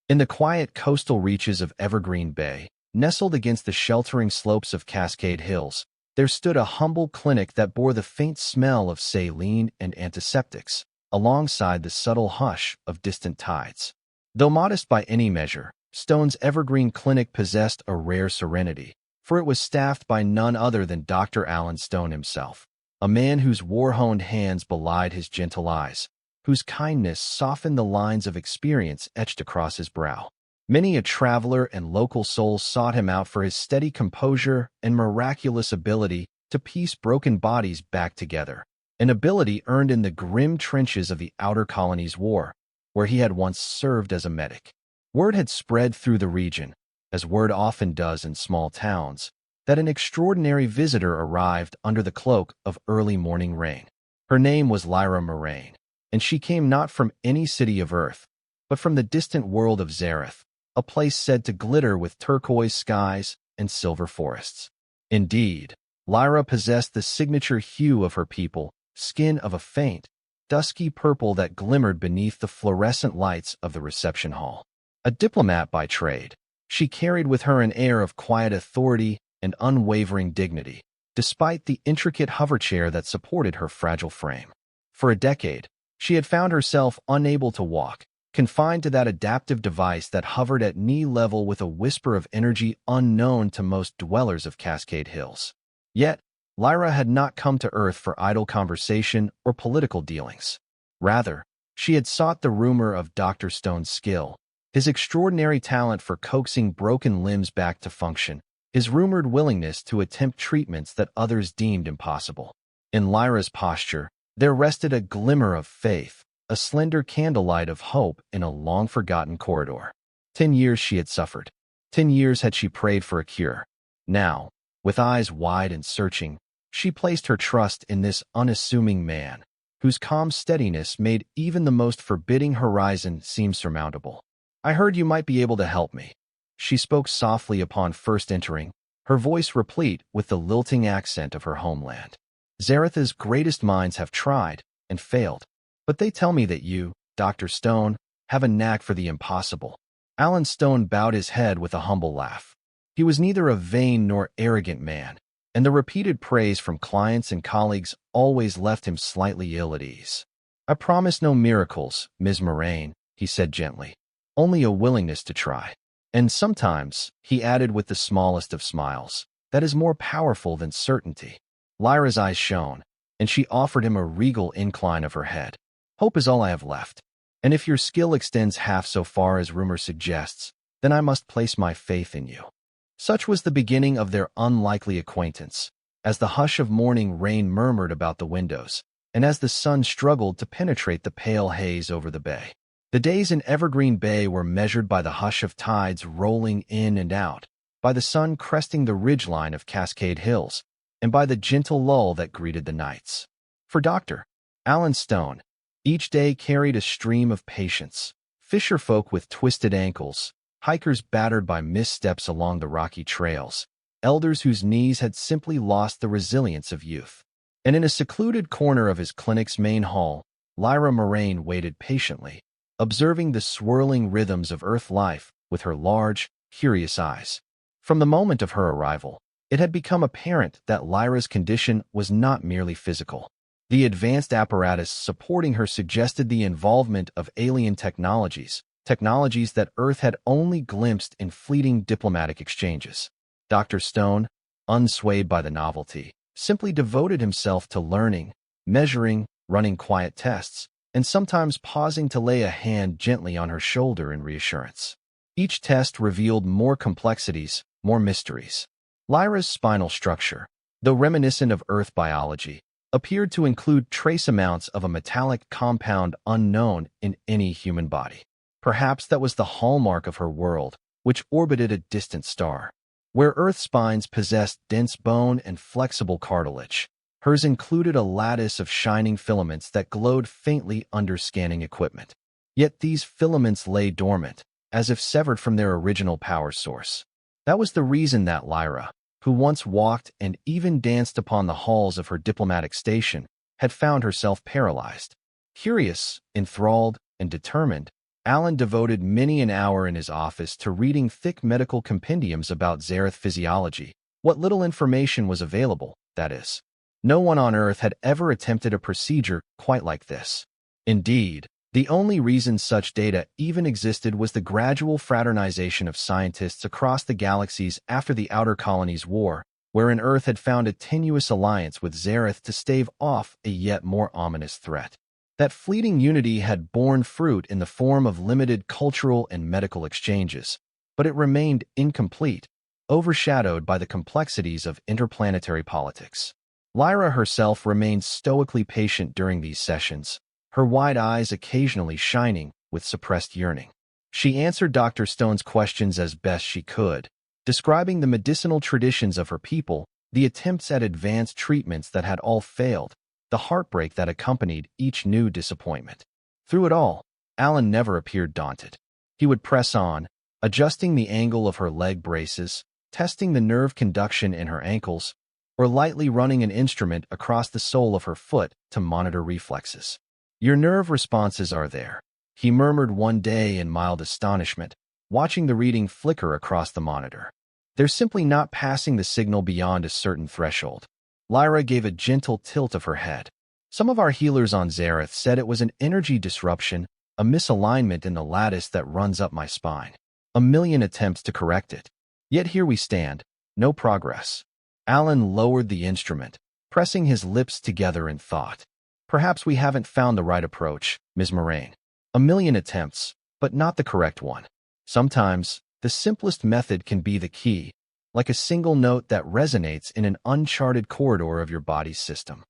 In the quiet coastal reaches of Evergreen Bay, nestled against the sheltering slopes of Cascade Hills, there stood a humble clinic that bore the faint smell of saline and antiseptics, alongside the subtle hush of distant tides. Though modest by any measure, Stone's Evergreen Clinic possessed a rare serenity, for it was staffed by none other than Dr. Alan Stone himself, a man whose war-honed hands belied his gentle eyes, whose kindness softened the lines of experience etched across his brow. Many a traveler and local soul sought him out for his steady composure and miraculous ability to piece broken bodies back together, an ability earned in the grim trenches of the Outer Colonies War, where he had once served as a medic. Word had spread through the region, as word often does in small towns, that an extraordinary visitor arrived under the cloak of early morning rain. Her name was Lyra Moraine, and she came not from any city of Earth, but from the distant world of Zarath, a place said to glitter with turquoise skies and silver forests. Indeed, Lyra possessed the signature hue of her people, skin of a faint, dusky purple that glimmered beneath the fluorescent lights of the reception hall. A diplomat by trade, she carried with her an air of quiet authority and unwavering dignity, despite the intricate hoverchair that supported her fragile frame. For a decade, she had found herself unable to walk, confined to that adaptive device that hovered at knee level with a whisper of energy unknown to most dwellers of Cascade Hills. Yet, Lyra had not come to Earth for idle conversation or political dealings. Rather, she had sought the rumor of Dr. Stone's skill, his extraordinary talent for coaxing broken limbs back to function, his rumored willingness to attempt treatments that others deemed impossible. In Lyra's posture, there rested a glimmer of faith, a slender candlelight of hope in a long-forgotten corridor. 10 years she had suffered. 10 years had she prayed for a cure. Now, with eyes wide and searching, she placed her trust in this unassuming man, whose calm steadiness made even the most forbidding horizon seem surmountable. "I heard you might be able to help me." She spoke softly upon first entering, her voice replete with the lilting accent of her homeland. "Zarath's greatest minds have tried and failed, but they tell me that you, Dr. Stone, have a knack for the impossible." Alan Stone bowed his head with a humble laugh. He was neither a vain nor arrogant man, and the repeated praise from clients and colleagues always left him slightly ill at ease. "I promise no miracles, Ms. Moraine," he said gently, "only a willingness to try. And sometimes," he added with the smallest of smiles, "that is more powerful than certainty." Lyra's eyes shone, and she offered him a regal incline of her head. "Hope is all I have left, and if your skill extends half so far as rumor suggests, then I must place my faith in you." Such was the beginning of their unlikely acquaintance, as the hush of morning rain murmured about the windows, and as the sun struggled to penetrate the pale haze over the bay. The days in Evergreen Bay were measured by the hush of tides rolling in and out, by the sun cresting the ridgeline of Cascade Hills, and by the gentle lull that greeted the nights. For Dr. Alan Stone, each day carried a stream of patients, fisherfolk with twisted ankles, hikers battered by missteps along the rocky trails, elders whose knees had simply lost the resilience of youth. And in a secluded corner of his clinic's main hall, Lyra Moraine waited patiently, observing the swirling rhythms of Earth life with her large, curious eyes. From the moment of her arrival, it had become apparent that Lyra's condition was not merely physical. The advanced apparatus supporting her suggested the involvement of alien technologies that Earth had only glimpsed in fleeting diplomatic exchanges. Dr. Stone, unswayed by the novelty, simply devoted himself to learning, measuring, running quiet tests, and sometimes pausing to lay a hand gently on her shoulder in reassurance. Each test revealed more complexities, more mysteries. Lyra's spinal structure, though reminiscent of Earth biology, appeared to include trace amounts of a metallic compound unknown in any human body. Perhaps that was the hallmark of her world, which orbited a distant star. Where Earth spines possessed dense bone and flexible cartilage, hers included a lattice of shining filaments that glowed faintly under scanning equipment. Yet these filaments lay dormant, as if severed from their original power source. That was the reason that Lyra, who once walked and even danced upon the halls of her diplomatic station, had found herself paralyzed. Curious, enthralled, and determined, Alan devoted many an hour in his office to reading thick medical compendiums about Zarath physiology, what little information was available, that is. No one on Earth had ever attempted a procedure quite like this. Indeed, the only reason such data even existed was the gradual fraternization of scientists across the galaxies after the Outer Colonies War, wherein Earth had found a tenuous alliance with Zarath to stave off a yet more ominous threat. That fleeting unity had borne fruit in the form of limited cultural and medical exchanges, but it remained incomplete, overshadowed by the complexities of interplanetary politics. Lyra herself remained stoically patient during these sessions, her wide eyes occasionally shining with suppressed yearning. She answered Dr. Stone's questions as best she could, describing the medicinal traditions of her people, the attempts at advanced treatments that had all failed, the heartbreak that accompanied each new disappointment. Through it all, Alan never appeared daunted. He would press on, adjusting the angle of her leg braces, testing the nerve conduction in her ankles, or lightly running an instrument across the sole of her foot to monitor reflexes. "Your nerve responses are there," he murmured one day in mild astonishment, watching the reading flicker across the monitor. "They're simply not passing the signal beyond a certain threshold." Lyra gave a gentle tilt of her head. "Some of our healers on Zarath said it was an energy disruption, a misalignment in the lattice that runs up my spine. A million attempts to correct it. Yet here we stand, no progress." Alan lowered the instrument, pressing his lips together in thought. "Perhaps we haven't found the right approach, Ms. Moraine. A million attempts, but not the correct one. Sometimes, the simplest method can be the key, like a single note that resonates in an uncharted corridor of your body's system."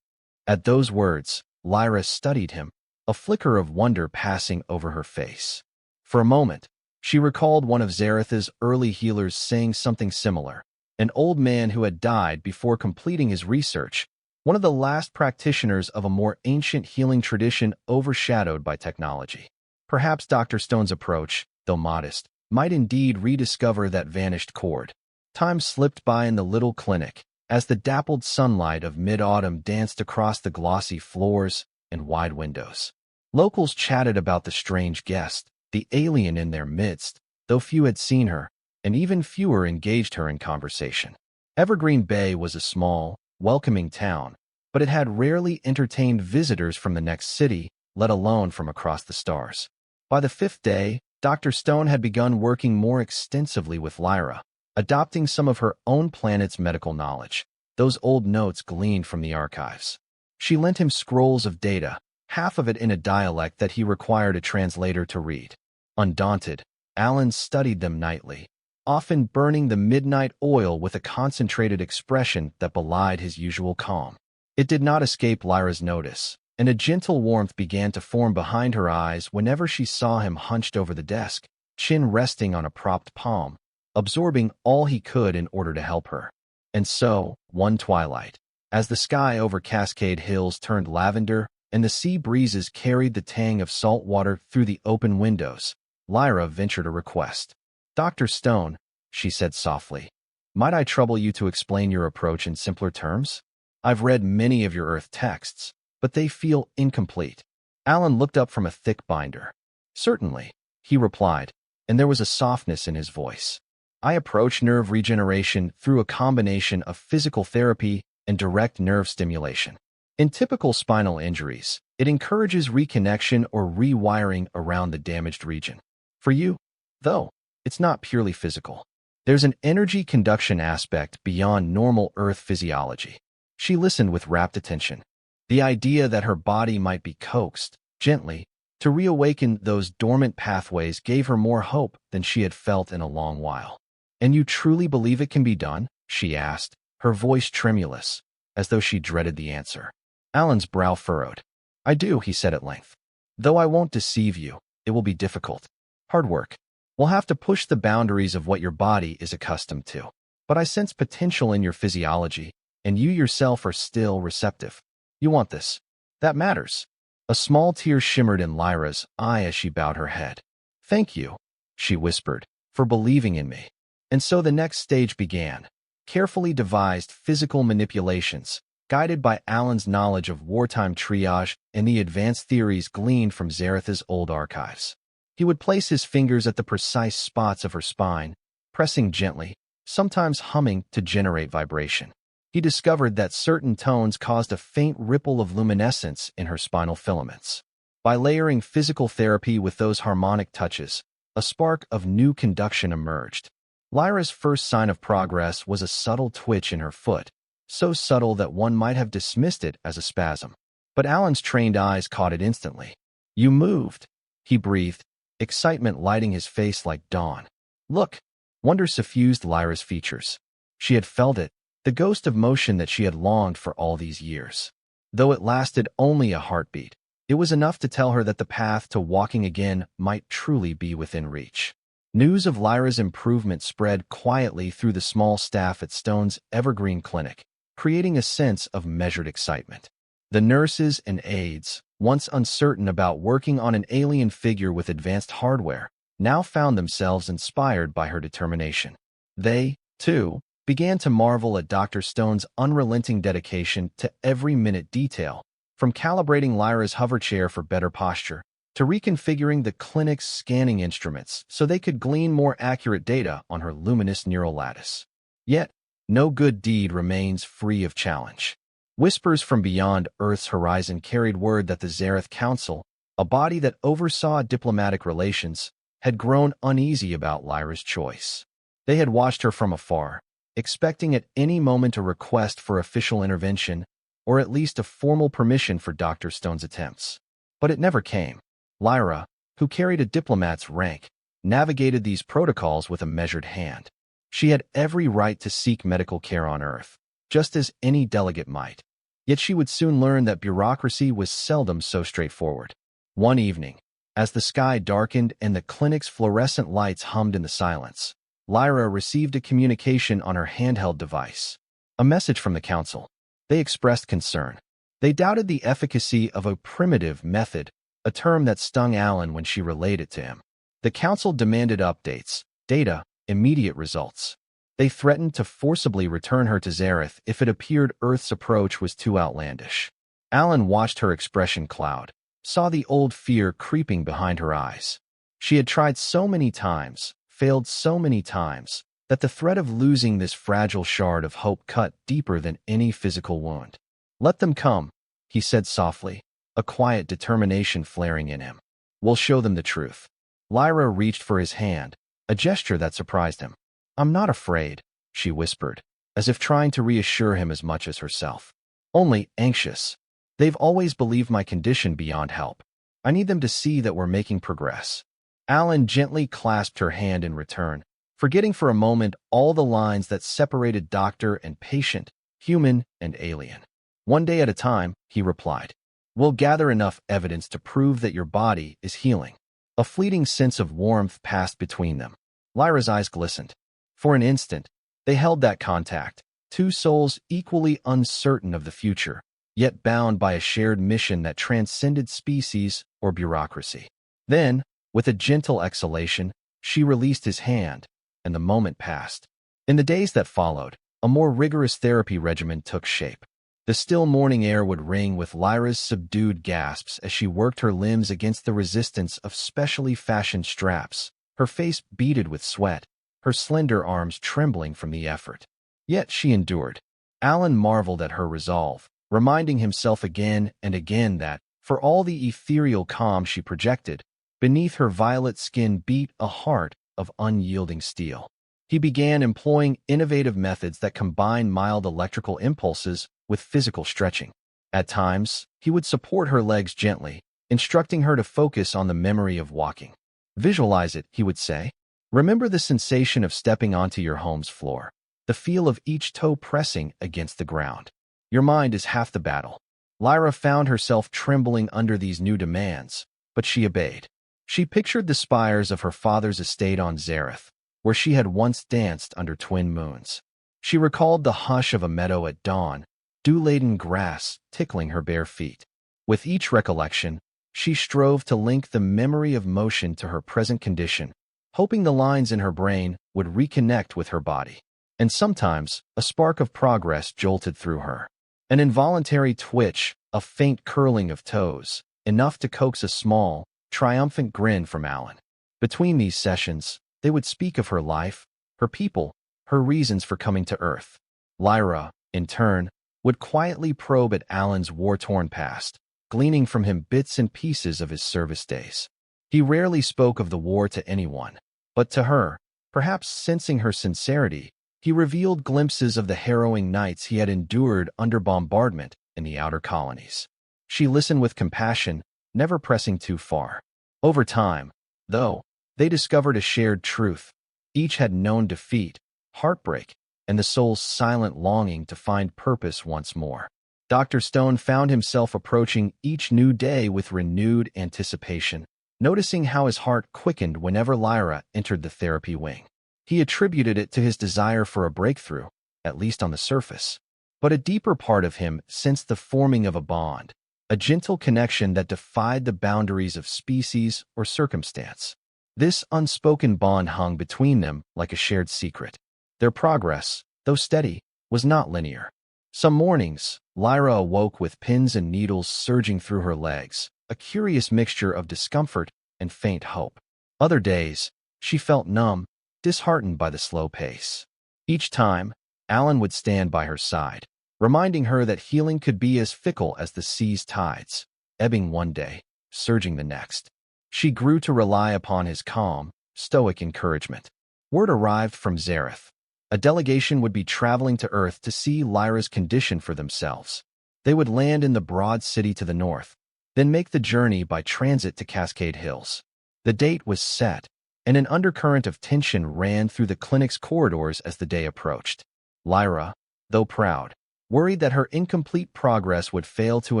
At those words, Lyra studied him, a flicker of wonder passing over her face. For a moment, she recalled one of Zarath's early healers saying something similar, an old man who had died before completing his research, one of the last practitioners of a more ancient healing tradition overshadowed by technology. Perhaps Dr. Stone's approach, though modest, might indeed rediscover that vanished chord. Time slipped by in the little clinic, as the dappled sunlight of mid-autumn danced across the glossy floors and wide windows. Locals chatted about the strange guest, the alien in their midst, though few had seen her, and even fewer engaged her in conversation. Evergreen Bay was a small, welcoming town, but it had rarely entertained visitors from the next city, let alone from across the stars. By the fifth day, Dr. Stone had begun working more extensively with Lyra, adopting some of her own planet's medical knowledge, those old notes gleaned from the archives. She lent him scrolls of data, half of it in a dialect that he required a translator to read. Undaunted, Alan studied them nightly, often burning the midnight oil with a concentrated expression that belied his usual calm. It did not escape Lyra's notice, and a gentle warmth began to form behind her eyes whenever she saw him hunched over the desk, chin resting on a propped palm, absorbing all he could in order to help her. And so, one twilight, as the sky over Cascade Hills turned lavender and the sea breezes carried the tang of salt water through the open windows, Lyra ventured a request. "Dr. Stone," she said softly, "might I trouble you to explain your approach in simpler terms? I've read many of your Earth texts, but they feel incomplete." Alan looked up from a thick binder. "Certainly," he replied, and there was a softness in his voice. "I approach nerve regeneration through a combination of physical therapy and direct nerve stimulation. In typical spinal injuries, it encourages reconnection or rewiring around the damaged region. For you, though, it's not purely physical. There's an energy conduction aspect beyond normal Earth physiology." She listened with rapt attention. The idea that her body might be coaxed, gently, to reawaken those dormant pathways gave her more hope than she had felt in a long while. "And you truly believe it can be done?" she asked, her voice tremulous, as though she dreaded the answer. Alan's brow furrowed. "I do," he said at length. "Though I won't deceive you, it will be difficult. Hard work. We'll have to push the boundaries of what your body is accustomed to. But I sense potential in your physiology, and you yourself are still receptive. You want this. That matters." A small tear shimmered in Lyra's eye as she bowed her head. "Thank you," she whispered, "for believing in me." And so the next stage began. Carefully devised physical manipulations, guided by Alan's knowledge of wartime triage and the advanced theories gleaned from Zarath's old archives. He would place his fingers at the precise spots of her spine, pressing gently, sometimes humming to generate vibration. He discovered that certain tones caused a faint ripple of luminescence in her spinal filaments. By layering physical therapy with those harmonic touches, a spark of new conduction emerged. Lyra's first sign of progress was a subtle twitch in her foot, so subtle that one might have dismissed it as a spasm. But Alan's trained eyes caught it instantly. "You moved," he breathed, excitement lighting his face like dawn. "Look!" Wonder suffused Lyra's features. She had felt it, the ghost of motion that she had longed for all these years. Though it lasted only a heartbeat, it was enough to tell her that the path to walking again might truly be within reach. News of Lyra's improvement spread quietly through the small staff at Stone's Evergreen Clinic, creating a sense of measured excitement. The nurses and aides, once uncertain about working on an alien figure with advanced hardware, now found themselves inspired by her determination. They, too, began to marvel at Dr. Stone's unrelenting dedication to every minute detail, from calibrating Lyra's hoverchair for better posture to reconfiguring the clinic's scanning instruments so they could glean more accurate data on her luminous neural lattice. Yet, no good deed remains free of challenge. Whispers from beyond Earth's horizon carried word that the Zarath Council, a body that oversaw diplomatic relations, had grown uneasy about Lyra's choice. They had watched her from afar, expecting at any moment a request for official intervention, or at least a formal permission for Dr. Stone's attempts. But it never came. Lyra, who carried a diplomat's rank, navigated these protocols with a measured hand. She had every right to seek medical care on Earth, just as any delegate might. Yet she would soon learn that bureaucracy was seldom so straightforward. One evening, as the sky darkened and the clinic's fluorescent lights hummed in the silence, Lyra received a communication on her handheld device. A message from the council. They expressed concern. They doubted the efficacy of a primitive method, a term that stung Alan when she relayed it to him. The council demanded updates, data, immediate results. They threatened to forcibly return her to Zarath if it appeared Earth's approach was too outlandish. Alan watched her expression cloud, saw the old fear creeping behind her eyes. She had tried so many times, failed so many times, that the threat of losing this fragile shard of hope cut deeper than any physical wound. "Let them come," he said softly, a quiet determination flaring in him. "We'll show them the truth." Lyra reached for his hand, a gesture that surprised him. "I'm not afraid," she whispered, as if trying to reassure him as much as herself. "Only anxious. They've always believed my condition beyond help. I need them to see that we're making progress." Alan gently clasped her hand in return, forgetting for a moment all the lines that separated doctor and patient, human and alien. "One day at a time," he replied. "We'll gather enough evidence to prove that your body is healing." A fleeting sense of warmth passed between them. Lyra's eyes glistened. For an instant, they held that contact, two souls equally uncertain of the future, yet bound by a shared mission that transcended species or bureaucracy. Then, with a gentle exhalation, she released his hand, and the moment passed. In the days that followed, a more rigorous therapy regimen took shape. The still morning air would ring with Lyra's subdued gasps as she worked her limbs against the resistance of specially fashioned straps, her face beaded with sweat, her slender arms trembling from the effort. Yet she endured. Alan marveled at her resolve, reminding himself again and again that, for all the ethereal calm she projected, beneath her violet skin beat a heart of unyielding steel. He began employing innovative methods that combined mild electrical impulses with physical stretching. At times, he would support her legs gently, instructing her to focus on the memory of walking. "Visualize it," he would say. "Remember the sensation of stepping onto your home's floor, the feel of each toe pressing against the ground. Your mind is half the battle." Lyra found herself trembling under these new demands, but she obeyed. She pictured the spires of her father's estate on Zarath, where she had once danced under twin moons. She recalled the hush of a meadow at dawn, dew-laden grass tickling her bare feet. With each recollection, she strove to link the memory of motion to her present condition, hoping the lines in her brain would reconnect with her body. And sometimes, a spark of progress jolted through her. An involuntary twitch, a faint curling of toes, enough to coax a small, triumphant grin from Alan. Between these sessions, they would speak of her life, her people, her reasons for coming to Earth. Lyra, in turn, would quietly probe at Alan's war-torn past, gleaning from him bits and pieces of his service days. He rarely spoke of the war to anyone, but to her, perhaps sensing her sincerity, he revealed glimpses of the harrowing nights he had endured under bombardment in the outer colonies. She listened with compassion, never pressing too far. Over time, though, they discovered a shared truth. Each had known defeat, heartbreak, and the soul's silent longing to find purpose once more. Dr. Stone found himself approaching each new day with renewed anticipation, noticing how his heart quickened whenever Lyra entered the therapy wing. He attributed it to his desire for a breakthrough, at least on the surface. But a deeper part of him sensed the forming of a bond, a gentle connection that defied the boundaries of species or circumstance. This unspoken bond hung between them like a shared secret. Their progress, though steady, was not linear. Some mornings, Lyra awoke with pins and needles surging through her legs, a curious mixture of discomfort and faint hope. Other days, she felt numb, disheartened by the slow pace. Each time, Alan would stand by her side, reminding her that healing could be as fickle as the sea's tides, ebbing one day, surging the next. She grew to rely upon his calm, stoic encouragement. Word arrived from Zarath. A delegation would be traveling to Earth to see Lyra's condition for themselves. They would land in the broad city to the north, then make the journey by transit to Cascade Hills. The date was set, and an undercurrent of tension ran through the clinic's corridors as the day approached. Lyra, though proud, worried that her incomplete progress would fail to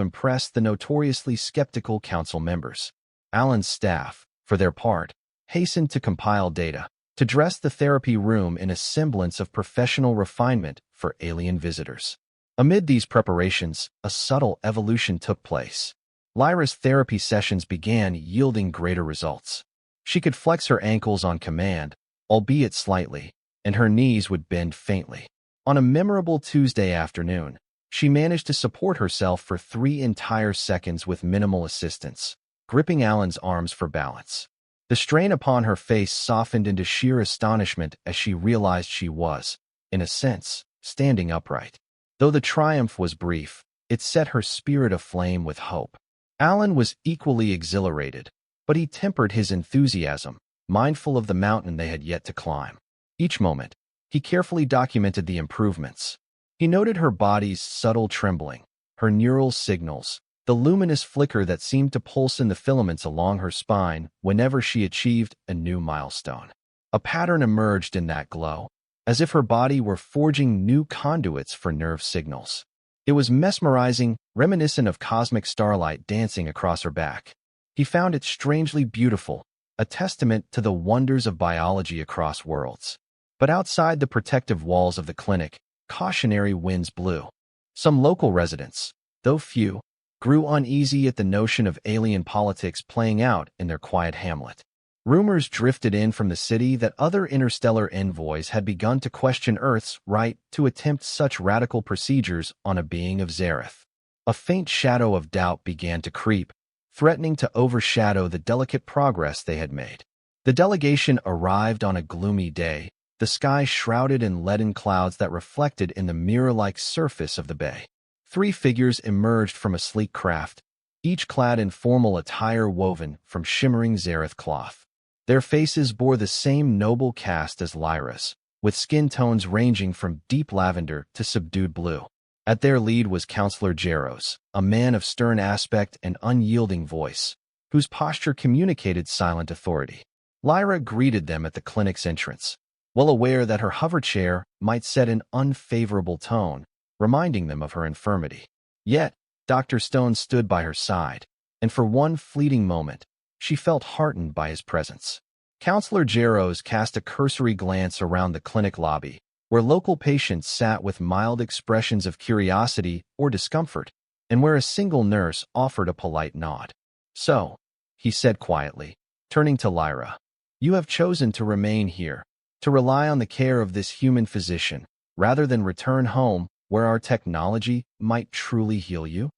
impress the notoriously skeptical council members. Alan's staff, for their part, hastened to compile data, to dress the therapy room in a semblance of professional refinement for alien visitors. Amid these preparations, a subtle evolution took place. Lyra's therapy sessions began yielding greater results. She could flex her ankles on command, albeit slightly, and her knees would bend faintly. On a memorable Tuesday afternoon, she managed to support herself for 3 entire seconds with minimal assistance, gripping Alan's arms for balance. The strain upon her face softened into sheer astonishment as she realized she was, in a sense, standing upright. Though the triumph was brief, it set her spirit aflame with hope. Alan was equally exhilarated, but he tempered his enthusiasm, mindful of the mountain they had yet to climb. Each moment, he carefully documented the improvements. He noted her body's subtle trembling, her neural signals, the luminous flicker that seemed to pulse in the filaments along her spine whenever she achieved a new milestone. A pattern emerged in that glow, as if her body were forging new conduits for nerve signals. It was mesmerizing, reminiscent of cosmic starlight dancing across her back. He found it strangely beautiful, a testament to the wonders of biology across worlds. But outside the protective walls of the clinic, cautionary winds blew. Some local residents, though few, grew uneasy at the notion of alien politics playing out in their quiet hamlet. Rumors drifted in from the city that other interstellar envoys had begun to question Earth's right to attempt such radical procedures on a being of Zarath. A faint shadow of doubt began to creep, threatening to overshadow the delicate progress they had made. The delegation arrived on a gloomy day, the sky shrouded in leaden clouds that reflected in the mirror-like surface of the bay. 3 figures emerged from a sleek craft, each clad in formal attire woven from shimmering Zarath cloth. Their faces bore the same noble cast as Lyra's, with skin tones ranging from deep lavender to subdued blue. At their lead was Counselor Jaros, a man of stern aspect and unyielding voice, whose posture communicated silent authority. Lyra greeted them at the clinic's entrance, well aware that her hover chair might set an unfavorable tone, reminding them of her infirmity. Yet, Dr. Stone stood by her side, and for one fleeting moment, she felt heartened by his presence. Counselor Jaros cast a cursory glance around the clinic lobby, where local patients sat with mild expressions of curiosity or discomfort, and where a single nurse offered a polite nod. "So," he said quietly, turning to Lyra, "you have chosen to remain here, to rely on the care of this human physician, rather than return home where our technology might truly heal you?"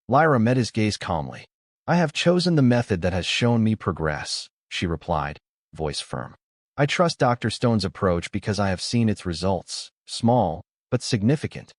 Lyra met his gaze calmly. "I have chosen the method that has shown me progress," she replied, voice firm. I trust Dr. Stone's approach because I have seen its results, small, but significant.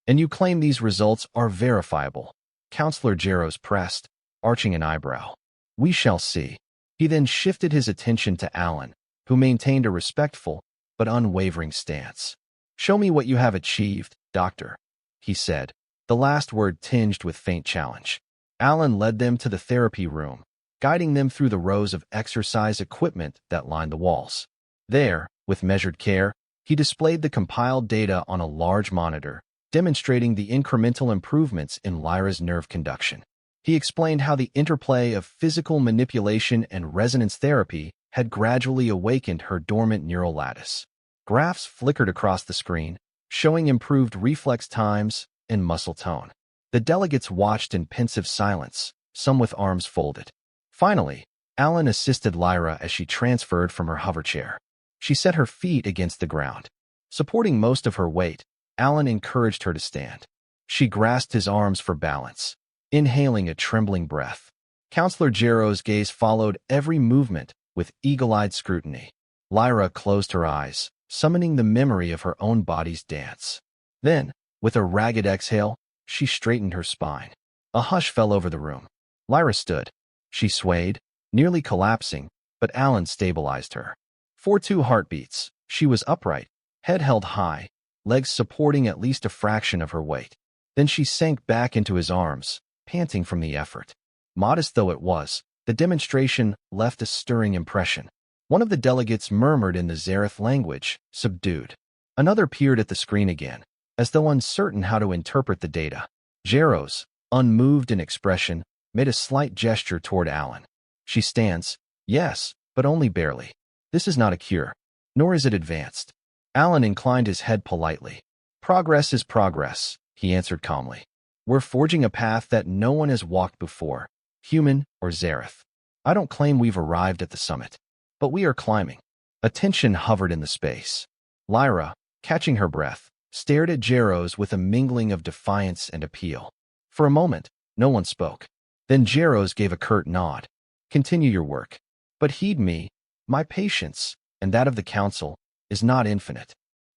And you claim these results are verifiable. Counselor Jarrows pressed, arching an eyebrow. We shall see. He then shifted his attention to Alan, who maintained a respectful but unwavering stance. Show me what you have achieved, Doctor, he said, the last word tinged with faint challenge. Alan led them to the therapy room, guiding them through the rows of exercise equipment that lined the walls. There, with measured care, he displayed the compiled data on a large monitor, demonstrating the incremental improvements in Lyra's nerve conduction. He explained how the interplay of physical manipulation and resonance therapy had gradually awakened her dormant neural lattice. Graphs flickered across the screen, showing improved reflex times and muscle tone. The delegates watched in pensive silence, some with arms folded. Finally, Alan assisted Lyra as she transferred from her hoverchair. She set her feet against the ground. Supporting most of her weight, Alan encouraged her to stand. She grasped his arms for balance, inhaling a trembling breath. Counselor Jarrow's gaze followed every movement with eagle-eyed scrutiny. Lyra closed her eyes, summoning the memory of her own body's dance. Then, with a ragged exhale, she straightened her spine. A hush fell over the room. Lyra stood. She swayed, nearly collapsing, but Alan stabilized her. For 2 heartbeats, she was upright, head held high, legs supporting at least a fraction of her weight. Then she sank back into his arms, panting from the effort. Modest though it was, the demonstration left a stirring impression. One of the delegates murmured in the Zarath language, subdued. Another peered at the screen again, as though uncertain how to interpret the data. Jarrows, unmoved in expression, made a slight gesture toward Alan. She stands, yes, but only barely. This is not a cure, nor is it advanced. Alan inclined his head politely. Progress is progress, he answered calmly. We're forging a path that no one has walked before, human or Zarath. I don't claim we've arrived at the summit, but we are climbing. A tension hovered in the space. Lyra, catching her breath, stared at Jarrows with a mingling of defiance and appeal. For a moment, no one spoke. Then Jarrows gave a curt nod. Continue your work. But heed me, my patience, and that of the council, is not infinite.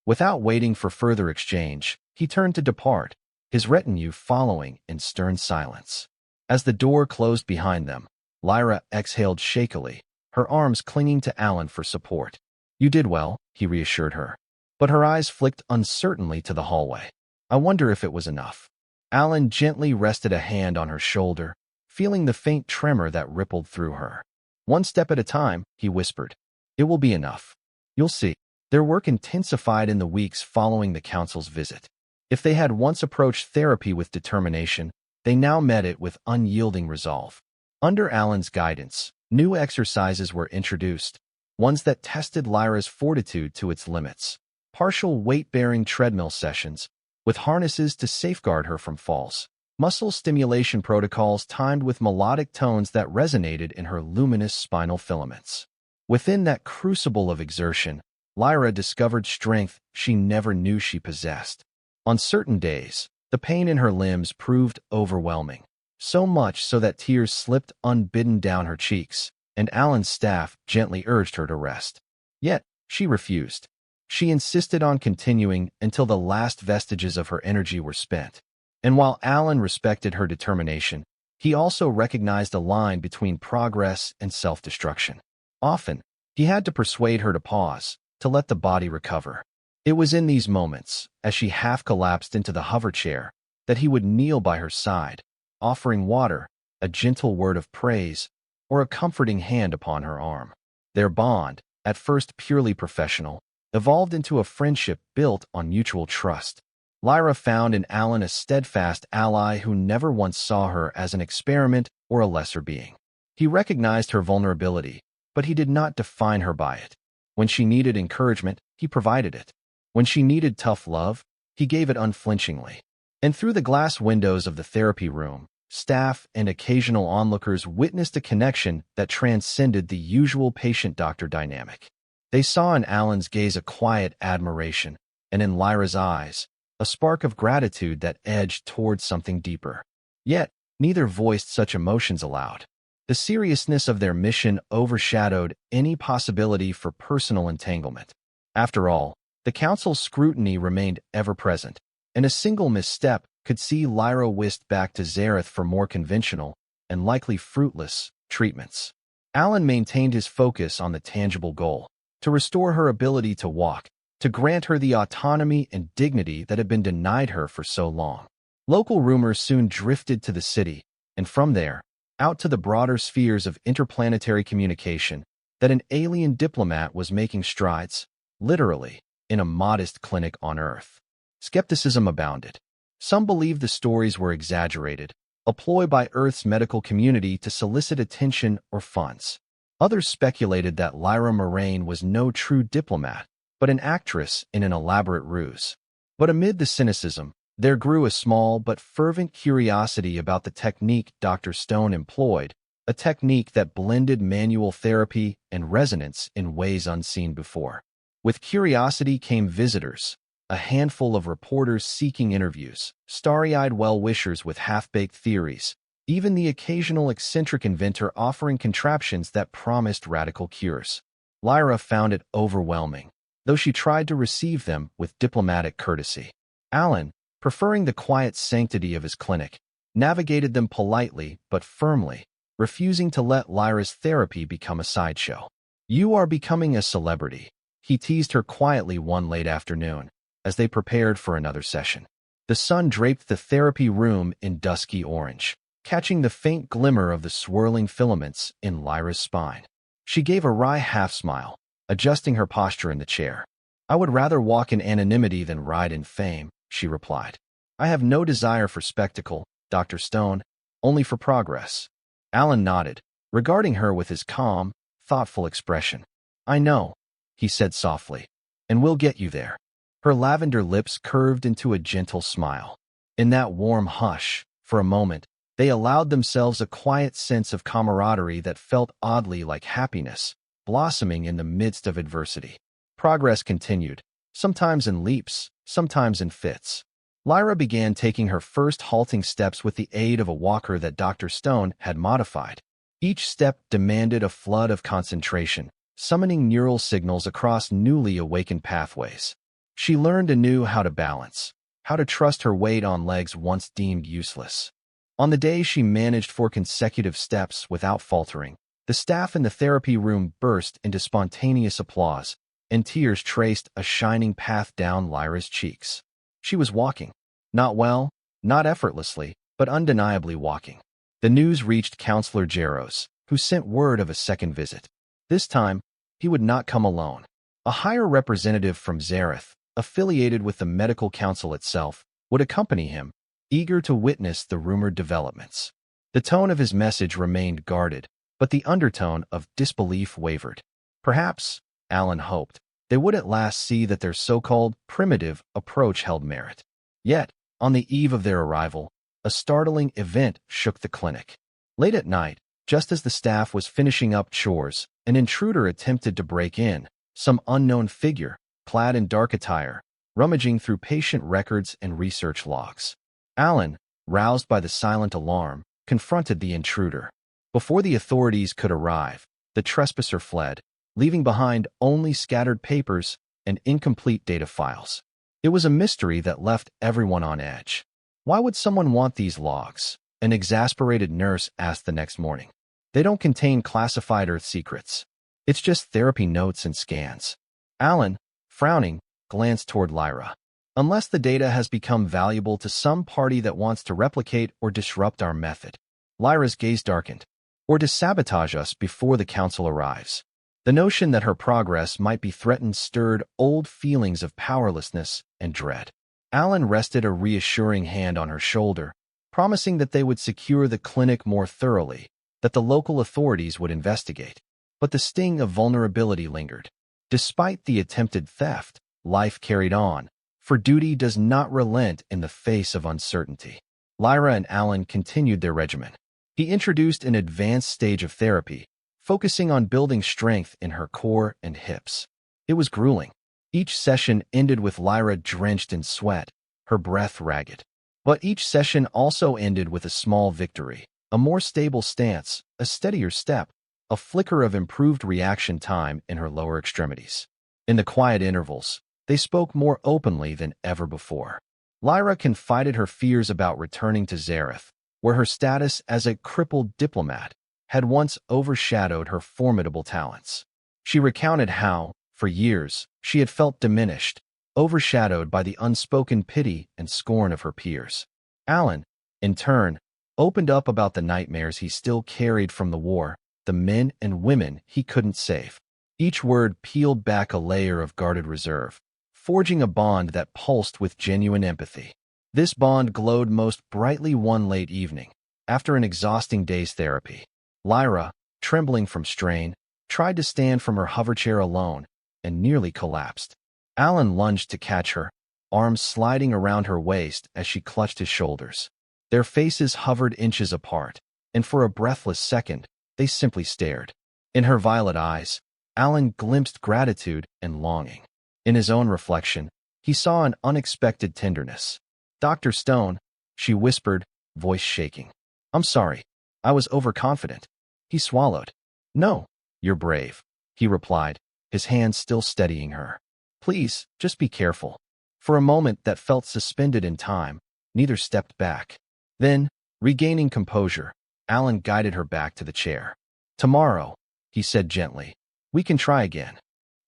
Without waiting for further exchange, he turned to depart, his retinue following in stern silence. As the door closed behind them, Lyra exhaled shakily, her arms clinging to Alan for support. You did well, he reassured her. But her eyes flicked uncertainly to the hallway. I wonder if it was enough. Alan gently rested a hand on her shoulder, feeling the faint tremor that rippled through her. One step at a time, he whispered. It will be enough. You'll see. Their work intensified in the weeks following the council's visit. If they had once approached therapy with determination, they now met it with unyielding resolve. Under Alan's guidance, new exercises were introduced, ones that tested Lyra's fortitude to its limits. Partial weight-bearing treadmill sessions, with harnesses to safeguard her from falls. Muscle stimulation protocols timed with melodic tones that resonated in her luminous spinal filaments. Within that crucible of exertion, Lyra discovered strength she never knew she possessed. On certain days, the pain in her limbs proved overwhelming, so much so that tears slipped unbidden down her cheeks, and Alan's staff gently urged her to rest. Yet, she refused. She insisted on continuing until the last vestiges of her energy were spent. And while Alan respected her determination, he also recognized a line between progress and self-destruction. Often, he had to persuade her to pause, to let the body recover. It was in these moments, as she half collapsed into the hover chair, that he would kneel by her side, offering water, a gentle word of praise, or a comforting hand upon her arm. Their bond, at first purely professional, evolved into a friendship built on mutual trust. Lyra found in Alan a steadfast ally who never once saw her as an experiment or a lesser being. He recognized her vulnerability, but he did not define her by it. When she needed encouragement, he provided it. When she needed tough love, he gave it unflinchingly. And through the glass windows of the therapy room, staff and occasional onlookers witnessed a connection that transcended the usual patient-doctor dynamic. They saw in Alan's gaze a quiet admiration, and in Lyra's eyes, a spark of gratitude that edged towards something deeper. Yet, neither voiced such emotions aloud. The seriousness of their mission overshadowed any possibility for personal entanglement. After all, the Council's scrutiny remained ever-present, and a single misstep could see Lyra whisked back to Zarath for more conventional, and likely fruitless, treatments. Alan maintained his focus on the tangible goal, to restore her ability to walk, to grant her the autonomy and dignity that had been denied her for so long. Local rumors soon drifted to the city, and from there, out to the broader spheres of interplanetary communication, that an alien diplomat was making strides, literally, in a modest clinic on Earth. Skepticism abounded. Some believed the stories were exaggerated, a ploy by Earth's medical community to solicit attention or funds. Others speculated that Lyra Moraine was no true diplomat, but an actress in an elaborate ruse. But amid the cynicism, there grew a small but fervent curiosity about the technique Dr. Stone employed, a technique that blended manual therapy and resonance in ways unseen before. With curiosity came visitors, a handful of reporters seeking interviews, starry-eyed well-wishers with half-baked theories, even the occasional eccentric inventor offering contraptions that promised radical cures. Lyra found it overwhelming, though she tried to receive them with diplomatic courtesy. Alan, preferring the quiet sanctity of his clinic, navigated them politely but firmly, refusing to let Lyra's therapy become a sideshow. "You are becoming a celebrity," he teased her quietly one late afternoon, as they prepared for another session. The sun draped the therapy room in dusky orange, catching the faint glimmer of the swirling filaments in Lyra's spine. She gave a wry half-smile, adjusting her posture in the chair. "I would rather walk in anonymity than ride in fame," she replied. "I have no desire for spectacle, Dr. Stone, only for progress." Alan nodded, regarding her with his calm, thoughtful expression. "I know," he said softly, "and we'll get you there." Her lavender lips curved into a gentle smile. In that warm hush, for a moment, they allowed themselves a quiet sense of camaraderie that felt oddly like happiness, blossoming in the midst of adversity. Progress continued, sometimes in leaps, sometimes in fits. Lyra began taking her first halting steps with the aid of a walker that Dr. Stone had modified. Each step demanded a flood of concentration, summoning neural signals across newly awakened pathways. She learned anew how to balance, how to trust her weight on legs once deemed useless. On the day she managed 4 consecutive steps without faltering, the staff in the therapy room burst into spontaneous applause, and tears traced a shining path down Lyra's cheeks. She was walking. Not well, not effortlessly, but undeniably walking. The news reached Counselor Jaros, who sent word of a second visit. This time, he would not come alone. A higher representative from Zarath, affiliated with the medical council itself, would accompany him, eager to witness the rumored developments. The tone of his message remained guarded, but the undertone of disbelief wavered. Perhaps, Alan hoped, they would at last see that their so-called primitive approach held merit. Yet, on the eve of their arrival, a startling event shook the clinic. Late at night, just as the staff was finishing up chores, an intruder attempted to break in, some unknown figure, clad in dark attire, rummaging through patient records and research logs. Alan, roused by the silent alarm, confronted the intruder. Before the authorities could arrive, the trespasser fled, leaving behind only scattered papers and incomplete data files. It was a mystery that left everyone on edge. "Why would someone want these logs?" an exasperated nurse asked the next morning. "They don't contain classified Earth secrets. It's just therapy notes and scans." Alan, frowning, glanced toward Lyra. "Unless the data has become valuable to some party that wants to replicate or disrupt our method." Lyra's gaze darkened. "Or to sabotage us before the council arrives." The notion that her progress might be threatened stirred old feelings of powerlessness and dread. Alan rested a reassuring hand on her shoulder, promising that they would secure the clinic more thoroughly, that the local authorities would investigate. But the sting of vulnerability lingered. Despite the attempted theft, life carried on, for duty does not relent in the face of uncertainty. Lyra and Alan continued their regimen. He introduced an advanced stage of therapy, focusing on building strength in her core and hips. It was grueling. Each session ended with Lyra drenched in sweat, her breath ragged. But each session also ended with a small victory, A more stable stance, a steadier step, a flicker of improved reaction time in her lower extremities. In the quiet intervals, they spoke more openly than ever before. Lyra confided her fears about returning to Zarath, where her status as a crippled diplomat had once overshadowed her formidable talents. She recounted how, for years, she had felt diminished, overshadowed by the unspoken pity and scorn of her peers. Alan, in turn, opened up about the nightmares he still carried from the war, the men and women he couldn't save. Each word peeled back a layer of guarded reserve, forging a bond that pulsed with genuine empathy. This bond glowed most brightly one late evening, after an exhausting day's therapy. Lyra, trembling from strain, tried to stand from her hoverchair alone and nearly collapsed. Alan lunged to catch her, arms sliding around her waist as she clutched his shoulders. Their faces hovered inches apart, and for a breathless second, they simply stared. In her violet eyes, Alan glimpsed gratitude and longing. In his own reflection, he saw an unexpected tenderness. "Dr. Stone," she whispered, voice shaking. "I'm sorry. I was overconfident." He swallowed. "No, you're brave," he replied, his hand still steadying her. "Please, just be careful." For a moment that felt suspended in time, neither stepped back. Then, regaining composure, Alan guided her back to the chair. "Tomorrow," he said gently, "we can try again."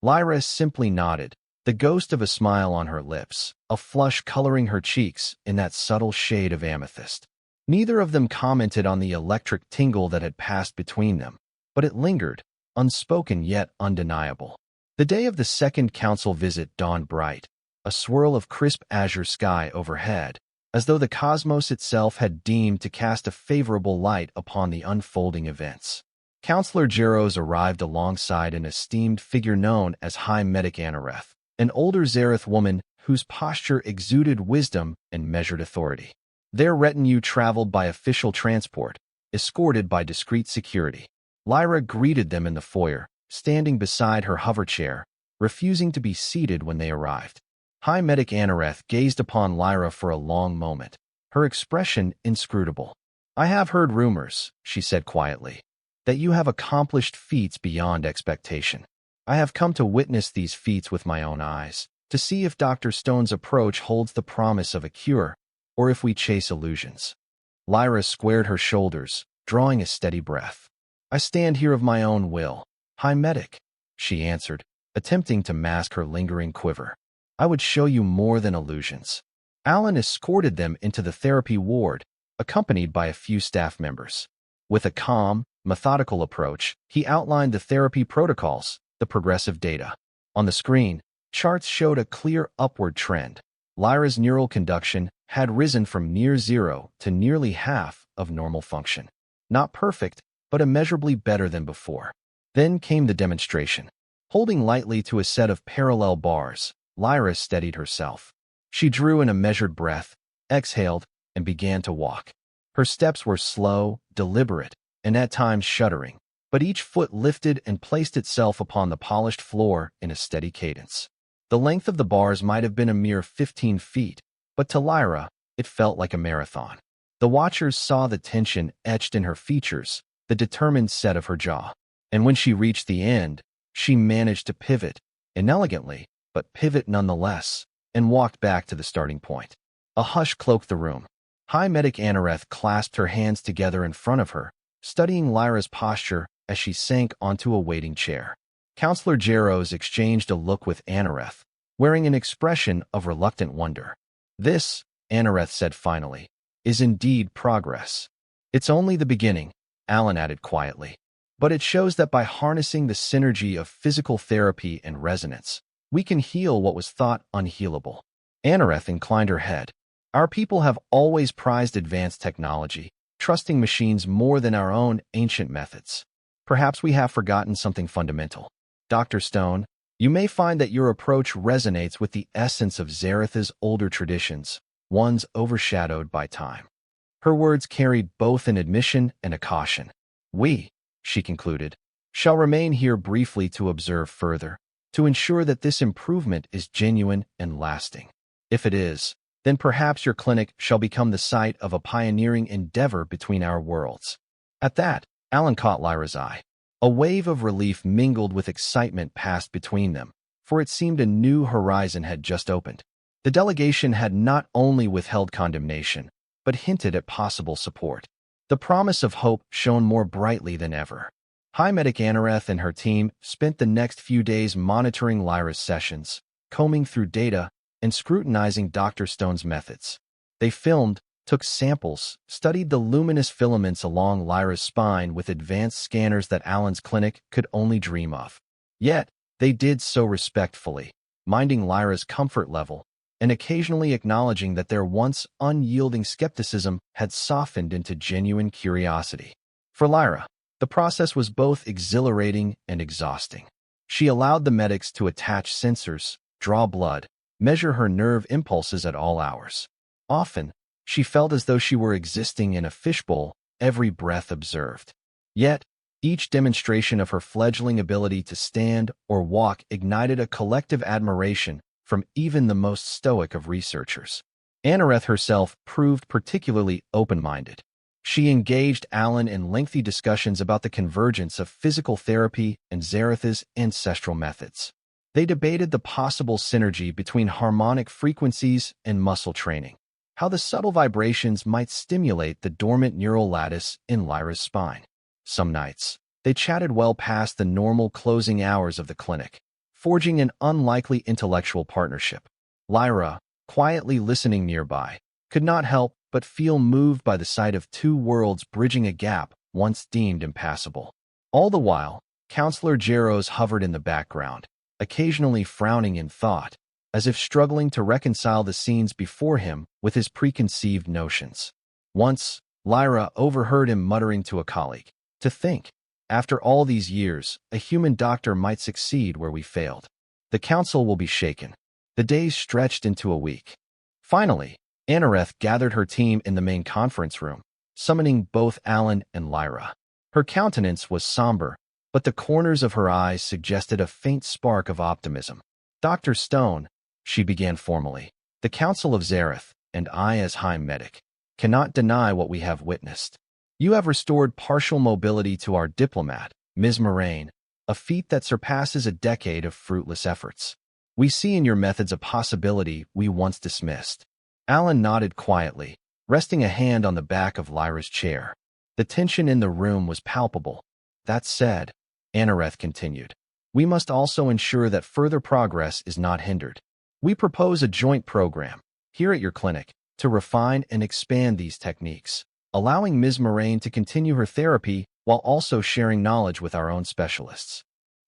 Lyra simply nodded, the ghost of a smile on her lips, a flush coloring her cheeks in that subtle shade of amethyst. Neither of them commented on the electric tingle that had passed between them, but it lingered, unspoken yet undeniable. The day of the second council visit dawned bright, a swirl of crisp azure sky overhead, as though the cosmos itself had deemed to cast a favorable light upon the unfolding events. Counselor Jaros arrived alongside an esteemed figure known as High Medic Anareth, an older Zarath woman whose posture exuded wisdom and measured authority. Their retinue traveled by official transport, escorted by discreet security. Lyra greeted them in the foyer, standing beside her hoverchair, refusing to be seated when they arrived. High Medic Anareth gazed upon Lyra for a long moment, her expression inscrutable. "I have heard rumors," she said quietly, "that you have accomplished feats beyond expectation. I have come to witness these feats with my own eyes, to see if Dr. Stone's approach holds the promise of a cure, or if we chase illusions." Lyra squared her shoulders, drawing a steady breath. "I stand here of my own will, High Medic," she answered, attempting to mask her lingering quiver. "I would show you more than illusions." Alan escorted them into the therapy ward, accompanied by a few staff members. With a calm, methodical approach, he outlined the therapy protocols, the progressive data. On the screen, charts showed a clear upward trend. Lyra's neural conduction had risen from near zero to nearly half of normal function. Not perfect, but immeasurably better than before. Then came the demonstration. Holding lightly to a set of parallel bars, Lyra steadied herself. She drew in a measured breath, exhaled, and began to walk. Her steps were slow, deliberate, and at times shuddering, but each foot lifted and placed itself upon the polished floor in a steady cadence. The length of the bars might have been a mere 15 feet, but to Lyra, it felt like a marathon. The watchers saw the tension etched in her features, the determined set of her jaw. And when she reached the end, she managed to pivot, inelegantly, but pivot nonetheless, and walked back to the starting point. A hush cloaked the room. High Medic Anareth clasped her hands together in front of her, studying Lyra's posture as she sank onto a waiting chair. Counselor Jaros exchanged a look with Anareth, wearing an expression of reluctant wonder. "This," Anareth said finally, "is indeed progress." "It's only the beginning," Alan added quietly. "But it shows that by harnessing the synergy of physical therapy and resonance, we can heal what was thought unhealable." Anareth inclined her head. "Our people have always prized advanced technology, trusting machines more than our own ancient methods. Perhaps we have forgotten something fundamental. Dr. Stone, you may find that your approach resonates with the essence of Zarath's older traditions, ones overshadowed by time." Her words carried both an admission and a caution. "We," she concluded, "shall remain here briefly to observe further, to ensure that this improvement is genuine and lasting. If it is, then perhaps your clinic shall become the site of a pioneering endeavor between our worlds." At that, Alan caught Lyra's eye. A wave of relief mingled with excitement passed between them, for it seemed a new horizon had just opened. The delegation had not only withheld condemnation, but hinted at possible support. The promise of hope shone more brightly than ever. High Medic Zarath and her team spent the next few days monitoring Lyra's sessions, combing through data, and scrutinizing Dr. Stone's methods. They filmed, took samples, studied the luminous filaments along Lyra's spine with advanced scanners that Alan's clinic could only dream of. Yet, they did so respectfully, minding Lyra's comfort level, and occasionally acknowledging that their once unyielding skepticism had softened into genuine curiosity. For Lyra, the process was both exhilarating and exhausting. She allowed the medics to attach sensors, draw blood, measure her nerve impulses at all hours. Often, she felt as though she were existing in a fishbowl, every breath observed. Yet, each demonstration of her fledgling ability to stand or walk ignited a collective admiration from even the most stoic of researchers. Zarath herself proved particularly open-minded. She engaged Alan in lengthy discussions about the convergence of physical therapy and Zarath's ancestral methods. They debated the possible synergy between harmonic frequencies and muscle training, how the subtle vibrations might stimulate the dormant neural lattice in Lyra's spine. Some nights, they chatted well past the normal closing hours of the clinic, forging an unlikely intellectual partnership. Lyra, quietly listening nearby, could not help but feel moved by the sight of two worlds bridging a gap once deemed impassable. All the while, Counselor Jaros hovered in the background, occasionally frowning in thought, as if struggling to reconcile the scenes before him with his preconceived notions. Once, Lyra overheard him muttering to a colleague, "To think, after all these years, a human doctor might succeed where we failed. The council will be shaken." The days stretched into a week. Finally, Zarath gathered her team in the main conference room, summoning both Alan and Lyra. Her countenance was somber, but the corners of her eyes suggested a faint spark of optimism. "Dr. Stone," she began formally, "the Council of Zarath, and I as High Medic, cannot deny what we have witnessed. You have restored partial mobility to our diplomat, Ms. Moraine, a feat that surpasses a decade of fruitless efforts. We see in your methods a possibility we once dismissed." Alan nodded quietly, resting a hand on the back of Lyra's chair. The tension in the room was palpable. "That said," Zarath continued, "we must also ensure that further progress is not hindered. We propose a joint program, here at your clinic, to refine and expand these techniques, allowing Ms. Moraine to continue her therapy while also sharing knowledge with our own specialists."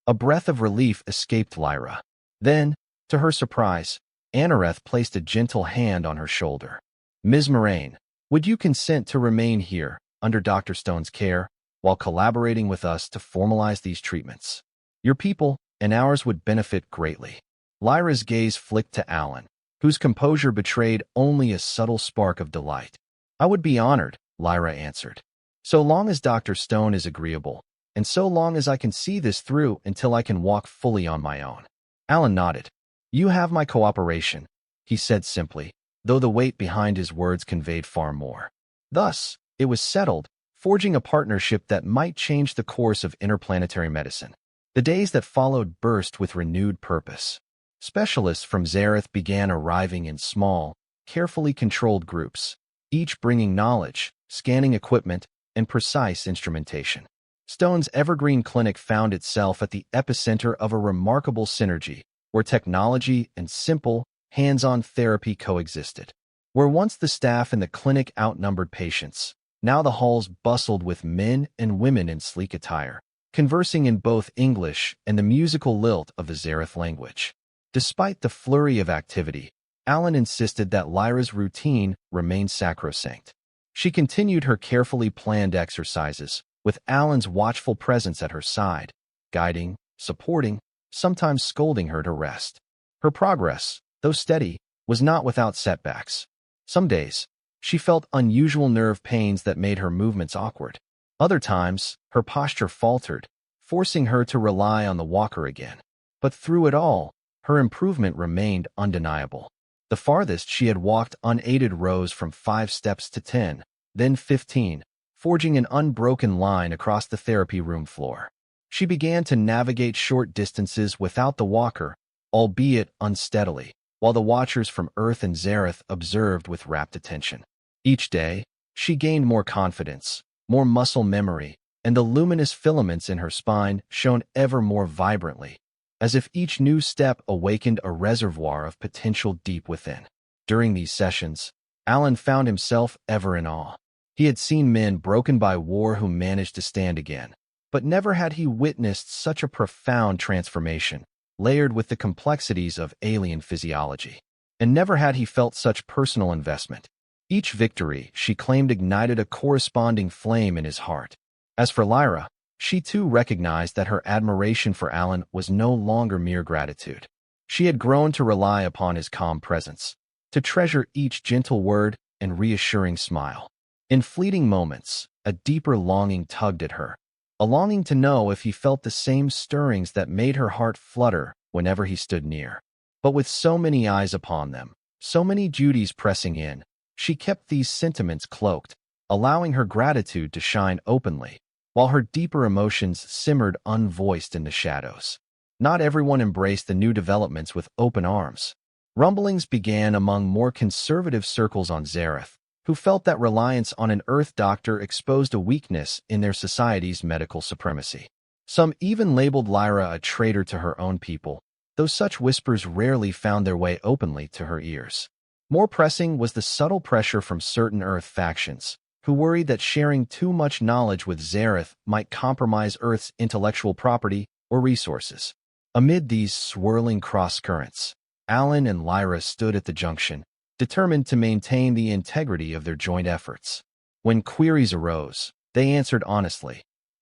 A breath of relief escaped Lyra. Then, to her surprise, Zarath placed a gentle hand on her shoulder. "Ms. Moraine, would you consent to remain here, under Dr. Stone's care, while collaborating with us to formalize these treatments? Your people and ours would benefit greatly." Lyra's gaze flicked to Alan, whose composure betrayed only a subtle spark of delight. "I would be honored," Lyra answered. "So long as Dr. Stone is agreeable, and so long as I can see this through until I can walk fully on my own." Alan nodded. "You have my cooperation," he said simply, though the weight behind his words conveyed far more. Thus, it was settled, forging a partnership that might change the course of interplanetary medicine. The days that followed burst with renewed purpose. Specialists from Zarath began arriving in small, carefully controlled groups, each bringing knowledge, scanning equipment, and precise instrumentation. Stone's Evergreen Clinic found itself at the epicenter of a remarkable synergy, where technology and simple, hands-on therapy coexisted. Where once the staff in the clinic outnumbered patients, now the halls bustled with men and women in sleek attire, conversing in both English and the musical lilt of the Zarath language. Despite the flurry of activity, Alan insisted that Lyra's routine remained sacrosanct. She continued her carefully planned exercises, with Alan's watchful presence at her side, guiding, supporting, sometimes scolding her to rest. Her progress, though steady, was not without setbacks. Some days, she felt unusual nerve pains that made her movements awkward. Other times, her posture faltered, forcing her to rely on the walker again. But through it all, her improvement remained undeniable. The farthest she had walked unaided rose from 5 steps to 10, then 15, forging an unbroken line across the therapy room floor. She began to navigate short distances without the walker, albeit unsteadily, while the watchers from Earth and Zarath observed with rapt attention. Each day, she gained more confidence, more muscle memory, and the luminous filaments in her spine shone ever more vibrantly, as if each new step awakened a reservoir of potential deep within. During these sessions, Alan found himself ever in awe. He had seen men broken by war who managed to stand again, but never had he witnessed such a profound transformation, layered with the complexities of alien physiology. And never had he felt such personal investment. Each victory, she claimed, ignited a corresponding flame in his heart. As for Lyra, she too recognized that her admiration for Alan was no longer mere gratitude. She had grown to rely upon his calm presence, to treasure each gentle word and reassuring smile. In fleeting moments, a deeper longing tugged at her, a longing to know if he felt the same stirrings that made her heart flutter whenever he stood near. But with so many eyes upon them, so many duties pressing in, she kept these sentiments cloaked, allowing her gratitude to shine openly, while her deeper emotions simmered unvoiced in the shadows. Not everyone embraced the new developments with open arms. Rumblings began among more conservative circles on Zarath, who felt that reliance on an Earth doctor exposed a weakness in their society's medical supremacy. Some even labeled Lyra a traitor to her own people, though such whispers rarely found their way openly to her ears. More pressing was the subtle pressure from certain Earth factions, who worried that sharing too much knowledge with Zarath might compromise Earth's intellectual property or resources. Amid these swirling cross-currents, Alan and Lyra stood at the junction, determined to maintain the integrity of their joint efforts. When queries arose, they answered honestly.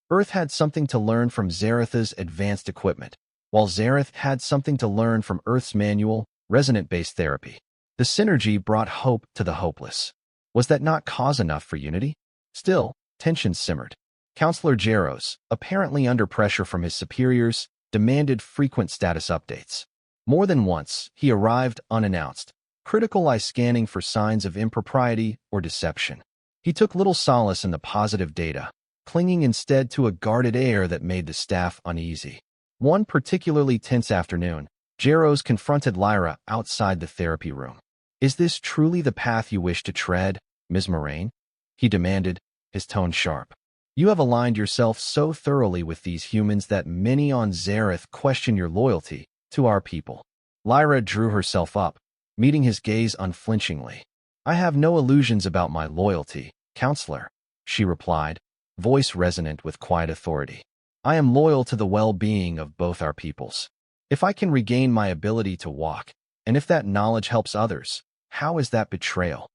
Earth had something to learn from Zarath's advanced equipment, while Zarath had something to learn from Earth's manual, resonant-based therapy. The synergy brought hope to the hopeless. Was that not cause enough for unity? Still, tensions simmered. Counselor Jaros, apparently under pressure from his superiors, demanded frequent status updates. More than once, he arrived unannounced, critical eye scanning for signs of impropriety or deception. He took little solace in the positive data, clinging instead to a guarded air that made the staff uneasy. One particularly tense afternoon, Jaros confronted Lyra outside the therapy room. "Is this truly the path you wish to tread, Ms. Moraine?" he demanded, his tone sharp. "You have aligned yourself so thoroughly with these humans that many on Zarath question your loyalty to our people." Lyra drew herself up, meeting his gaze unflinchingly. "I have no illusions about my loyalty, Counselor," she replied, voice resonant with quiet authority. "I am loyal to the well-being of both our peoples. If I can regain my ability to walk, and if that knowledge helps others, how is that betrayal?"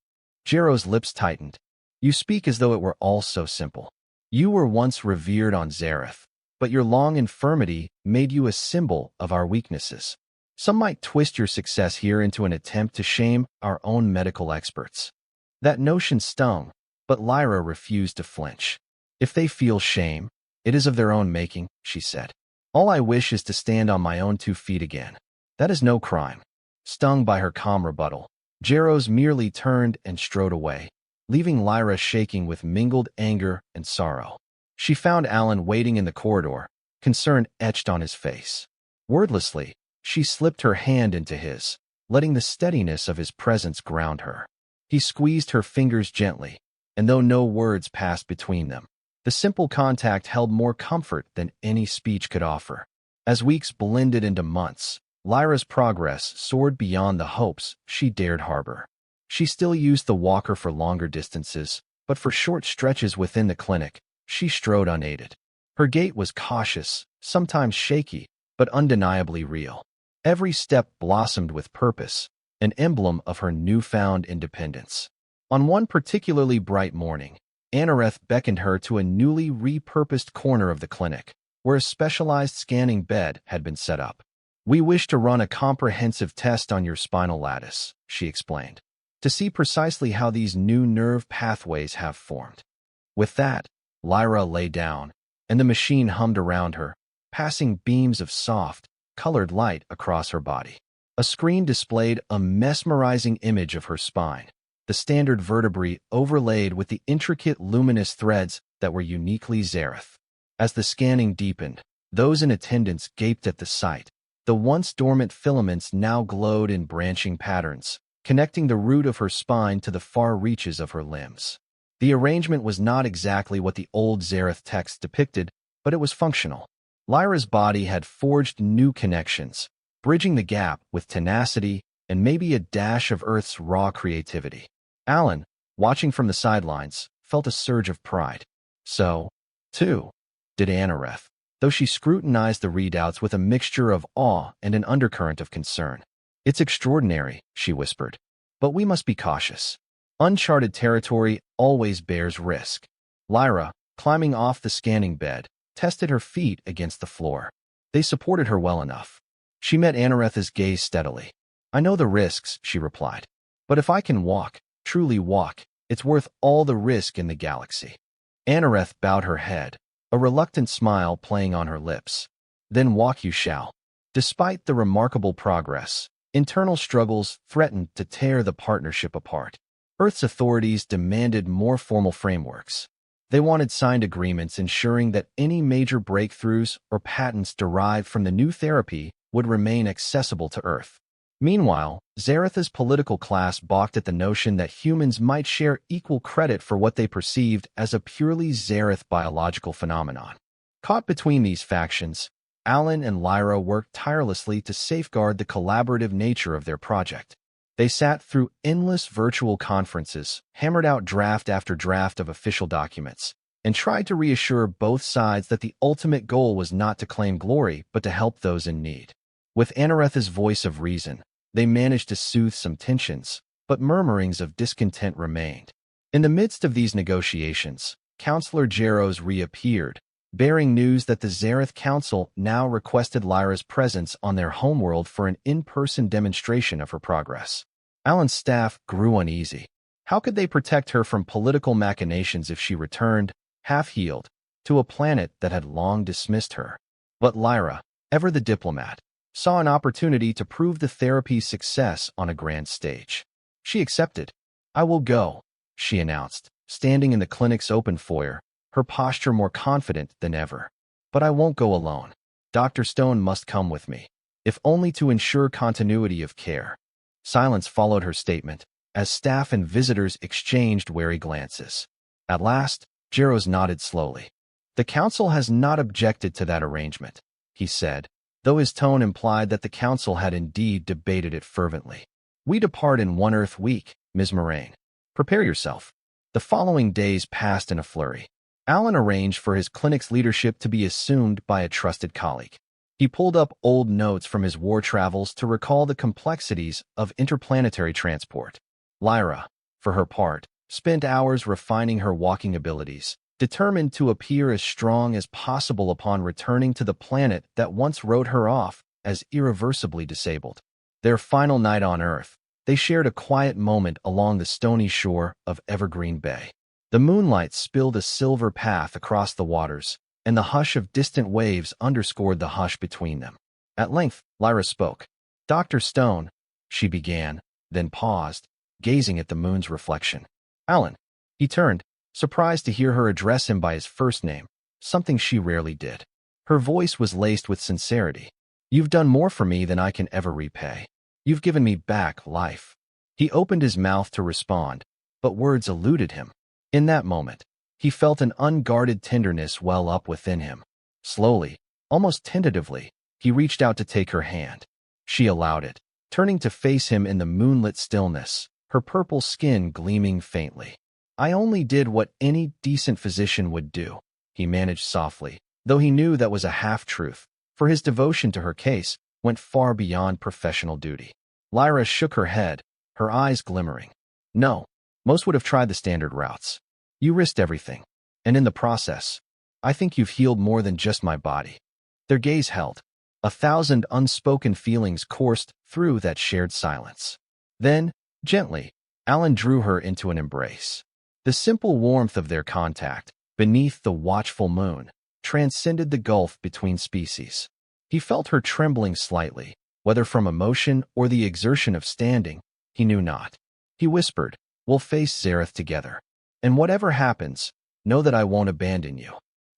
Jaro's lips tightened. "You speak as though it were all so simple. You were once revered on Zarath, but your long infirmity made you a symbol of our weaknesses. Some might twist your success here into an attempt to shame our own medical experts." That notion stung, but Lyra refused to flinch. "If they feel shame, it is of their own making," she said. "All I wish is to stand on my own 2 feet again. That is no crime." Stung by her calm rebuttal, Jaros merely turned and strode away, leaving Lyra shaking with mingled anger and sorrow. She found Alan waiting in the corridor, concern etched on his face. Wordlessly, she slipped her hand into his, letting the steadiness of his presence ground her. He squeezed her fingers gently, and though no words passed between them, the simple contact held more comfort than any speech could offer. As weeks blended into months, Lyra's progress soared beyond the hopes she dared harbor. She still used the walker for longer distances, but for short stretches within the clinic, she strode unaided. Her gait was cautious, sometimes shaky, but undeniably real. Every step blossomed with purpose, an emblem of her newfound independence. On one particularly bright morning, Anareth beckoned her to a newly repurposed corner of the clinic, where a specialized scanning bed had been set up. "We wish to run a comprehensive test on your spinal lattice," she explained, "to see precisely how these new nerve pathways have formed." With that, Lyra lay down, and the machine hummed around her, passing beams of soft, colored light across her body. A screen displayed a mesmerizing image of her spine, the standard vertebrae overlaid with the intricate luminous threads that were uniquely Zarath. As the scanning deepened, those in attendance gaped at the sight. The once dormant filaments now glowed in branching patterns, connecting the root of her spine to the far reaches of her limbs. The arrangement was not exactly what the old Zarath text depicted, but it was functional. Lyra's body had forged new connections, bridging the gap with tenacity and maybe a dash of Earth's raw creativity. Alan, watching from the sidelines, felt a surge of pride. So, too, did Annareth, though she scrutinized the readouts with a mixture of awe and an undercurrent of concern. "It's extraordinary," she whispered, "but we must be cautious. Uncharted territory always bears risk." Lyra, climbing off the scanning bed, tested her feet against the floor. They supported her well enough. She met Annareth's gaze steadily. "I know the risks," she replied. "But if I can walk, truly walk, it's worth all the risk in the galaxy." Annareth bowed her head, a reluctant smile playing on her lips. "Then walk you shall." Despite the remarkable progress, internal struggles threatened to tear the partnership apart. Earth's authorities demanded more formal frameworks. They wanted signed agreements ensuring that any major breakthroughs or patents derived from the new therapy would remain accessible to Earth. Meanwhile, Zarath's political class balked at the notion that humans might share equal credit for what they perceived as a purely Zarath biological phenomenon. Caught between these factions, Alan and Lyra worked tirelessly to safeguard the collaborative nature of their project. They sat through endless virtual conferences, hammered out draft after draft of official documents, and tried to reassure both sides that the ultimate goal was not to claim glory but to help those in need. With Annareth's voice of reason, they managed to soothe some tensions, but murmurings of discontent remained. In the midst of these negotiations, Counselor Jaros reappeared, bearing news that the Zarath Council now requested Lyra's presence on their homeworld for an in-person demonstration of her progress. Alan's staff grew uneasy. How could they protect her from political machinations if she returned, half-healed, to a planet that had long dismissed her? But Lyra, ever the diplomat, saw an opportunity to prove the therapy's success on a grand stage. She accepted. "I will go," she announced, standing in the clinic's open foyer, her posture more confident than ever. "But I won't go alone. Dr. Stone must come with me, if only to ensure continuity of care." Silence followed her statement, as staff and visitors exchanged wary glances. At last, Jaros nodded slowly. "The Council has not objected to that arrangement," he said, though his tone implied that the Council had indeed debated it fervently. "We depart in 1 Earth week, Ms. Moraine. Prepare yourself." The following days passed in a flurry. Alan arranged for his clinic's leadership to be assumed by a trusted colleague. He pulled up old notes from his war travels to recall the complexities of interplanetary transport. Lyra, for her part, spent hours refining her walking abilities, determined to appear as strong as possible upon returning to the planet that once wrote her off as irreversibly disabled. Their final night on Earth, they shared a quiet moment along the stony shore of Evergreen Bay. The moonlight spilled a silver path across the waters, and the hush of distant waves underscored the hush between them. At length, Lyra spoke. "Dr. Stone," she began, then paused, gazing at the moon's reflection. "Alan." He turned, surprised to hear her address him by his first name, something she rarely did. Her voice was laced with sincerity. "You've done more for me than I can ever repay. You've given me back life." He opened his mouth to respond, but words eluded him. In that moment, he felt an unguarded tenderness well up within him. Slowly, almost tentatively, he reached out to take her hand. She allowed it, turning to face him in the moonlit stillness, her purple skin gleaming faintly. "I only did what any decent physician would do," he managed softly, though he knew that was a half-truth, for his devotion to her case went far beyond professional duty. Lyra shook her head, her eyes glimmering. "No, most would have tried the standard routes. You risked everything, and in the process, I think you've healed more than just my body." Their gaze held. 1,000 unspoken feelings coursed through that shared silence. Then, gently, Alan drew her into an embrace. The simple warmth of their contact, beneath the watchful moon, transcended the gulf between species. He felt her trembling slightly, whether from emotion or the exertion of standing, he knew not. He whispered, "We'll face Zarath together. And whatever happens, know that I won't abandon you."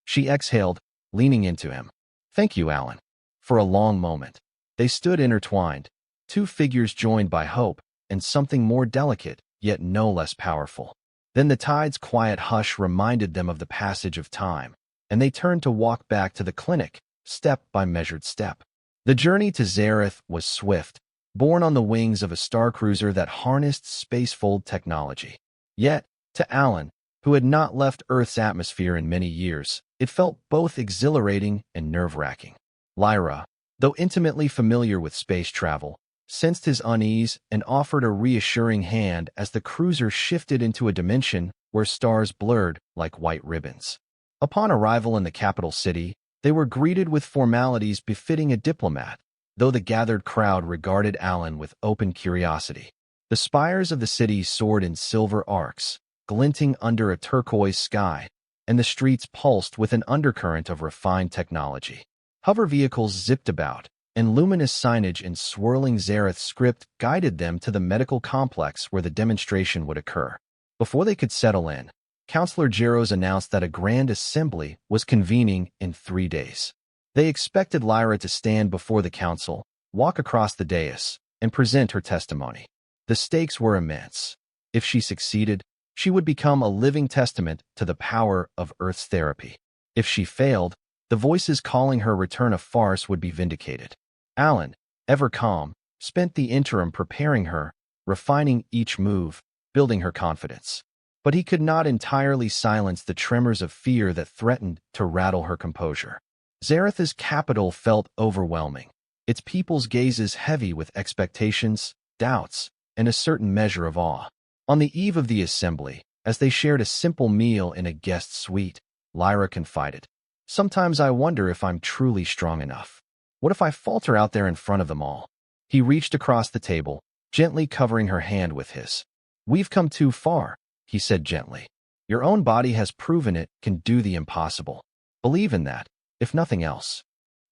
She exhaled, leaning into him. "Thank you, Alan." For a long moment, they stood intertwined, two figures joined by hope and something more delicate, yet no less powerful. Then the tide's quiet hush reminded them of the passage of time, and they turned to walk back to the clinic, step by measured step. The journey to Zarath was swift, borne on the wings of a starcruiser that harnessed spacefold technology. Yet, to Alan, who had not left Earth's atmosphere in many years, it felt both exhilarating and nerve-wracking. Lyra, though intimately familiar with space travel, sensed his unease and offered a reassuring hand as the cruiser shifted into a dimension where stars blurred like white ribbons. Upon arrival in the capital city, they were greeted with formalities befitting a diplomat, though the gathered crowd regarded Alan with open curiosity. The spires of the city soared in silver arcs, glinting under a turquoise sky, and the streets pulsed with an undercurrent of refined technology. Hover vehicles zipped about, and luminous signage in swirling Zarath script guided them to the medical complex where the demonstration would occur. Before they could settle in, Counselor Jaros announced that a grand assembly was convening in 3 days. They expected Lyra to stand before the council, walk across the dais, and present her testimony. The stakes were immense. If she succeeded, she would become a living testament to the power of Earth's therapy. If she failed, the voices calling her return a farce would be vindicated. Alan, ever calm, spent the interim preparing her, refining each move, building her confidence. But he could not entirely silence the tremors of fear that threatened to rattle her composure. Zarath's capital felt overwhelming, its people's gazes heavy with expectations, doubts, and a certain measure of awe. On the eve of the assembly, as they shared a simple meal in a guest suite, Lyra confided, "Sometimes I wonder if I'm truly strong enough. What if I falter out there in front of them all?" He reached across the table, gently covering her hand with his. "We've come too far," he said gently. "Your own body has proven it can do the impossible. Believe in that, if nothing else."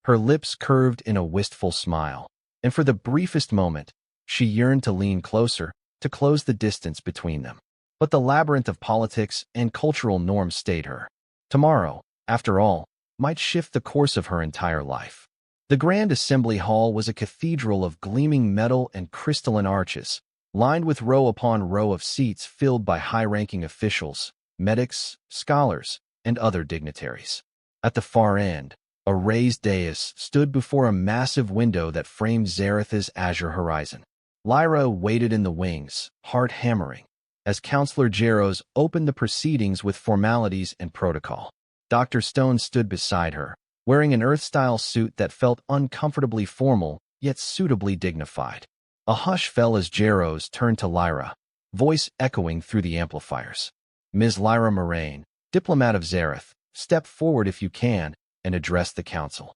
Her lips curved in a wistful smile, and for the briefest moment, she yearned to lean closer, to close the distance between them. But the labyrinth of politics and cultural norms stayed her. Tomorrow, after all, might shift the course of her entire life. The Grand Assembly Hall was a cathedral of gleaming metal and crystalline arches, lined with row upon row of seats filled by high-ranking officials, medics, scholars, and other dignitaries. At the far end, a raised dais stood before a massive window that framed Zarath's azure horizon. Lyra waited in the wings, heart hammering, as Counselor Jaros opened the proceedings with formalities and protocol. Dr. Stone stood beside her, wearing an Earth-style suit that felt uncomfortably formal, yet suitably dignified. A hush fell as Jaros turned to Lyra, voice echoing through the amplifiers. "Ms. Lyra Moraine, diplomat of Zarath, step forward if you can and address the council."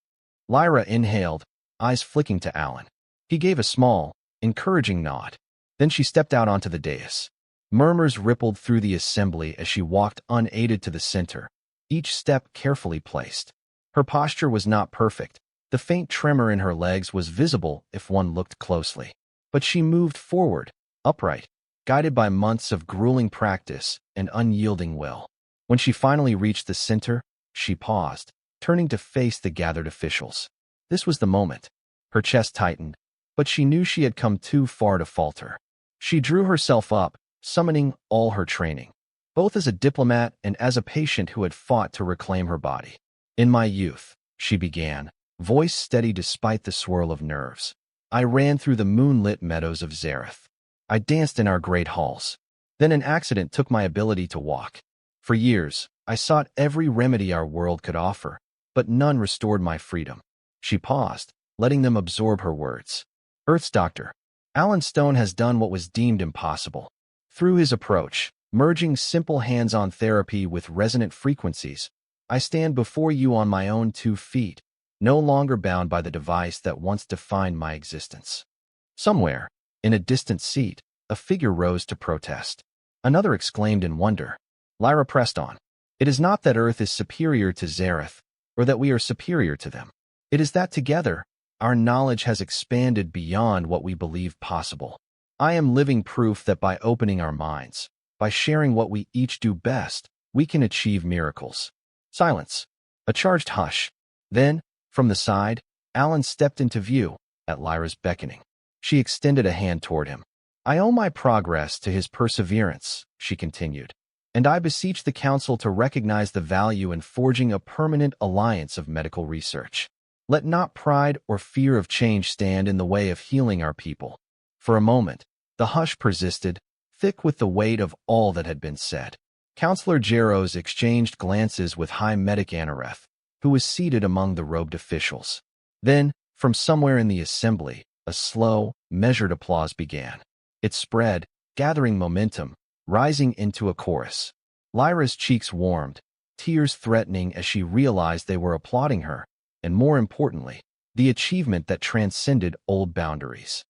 Lyra inhaled, eyes flicking to Alan. He gave a small, encouraging nod. Then she stepped out onto the dais. Murmurs rippled through the assembly as she walked unaided to the center, each step carefully placed. Her posture was not perfect. The faint tremor in her legs was visible if one looked closely. But she moved forward, upright, guided by months of grueling practice and unyielding will. When she finally reached the center, she paused, turning to face the gathered officials. This was the moment. Her chest tightened, but she knew she had come too far to falter. She drew herself up, summoning all her training, both as a diplomat and as a patient who had fought to reclaim her body. "In my youth," she began, voice steady despite the swirl of nerves, "I ran through the moonlit meadows of Zarath. I danced in our great halls. Then an accident took my ability to walk. For years, I sought every remedy our world could offer, but none restored my freedom." She paused, letting them absorb her words. "Earth's doctor, Alan Stone has done what was deemed impossible. Through his approach, merging simple hands-on therapy with resonant frequencies, I stand before you on my own 2 feet, no longer bound by the device that once defined my existence." Somewhere, in a distant seat, a figure rose to protest. Another exclaimed in wonder. Lyra pressed on. "It is not that Earth is superior to Zarath, or that we are superior to them. It is that together, Our knowledge has expanded beyond what we believed possible. I am living proof that by opening our minds, by sharing what we each do best, we can achieve miracles. Silence. A charged hush. Then, from the side, Alan stepped into view, at Lyra's beckoning. She extended a hand toward him. I owe my progress to his perseverance, she continued, and I beseech the Council to recognize the value in forging a permanent alliance of medical research. Let not pride or fear of change stand in the way of healing our people. For a moment, the hush persisted, thick with the weight of all that had been said. Counselor Jaros exchanged glances with High Medic Anareth, who was seated among the robed officials. Then, from somewhere in the assembly, a slow, measured applause began. It spread, gathering momentum, rising into a chorus. Lyra's cheeks warmed, tears threatening as she realized they were applauding her, and more importantly, the achievement that transcended old boundaries.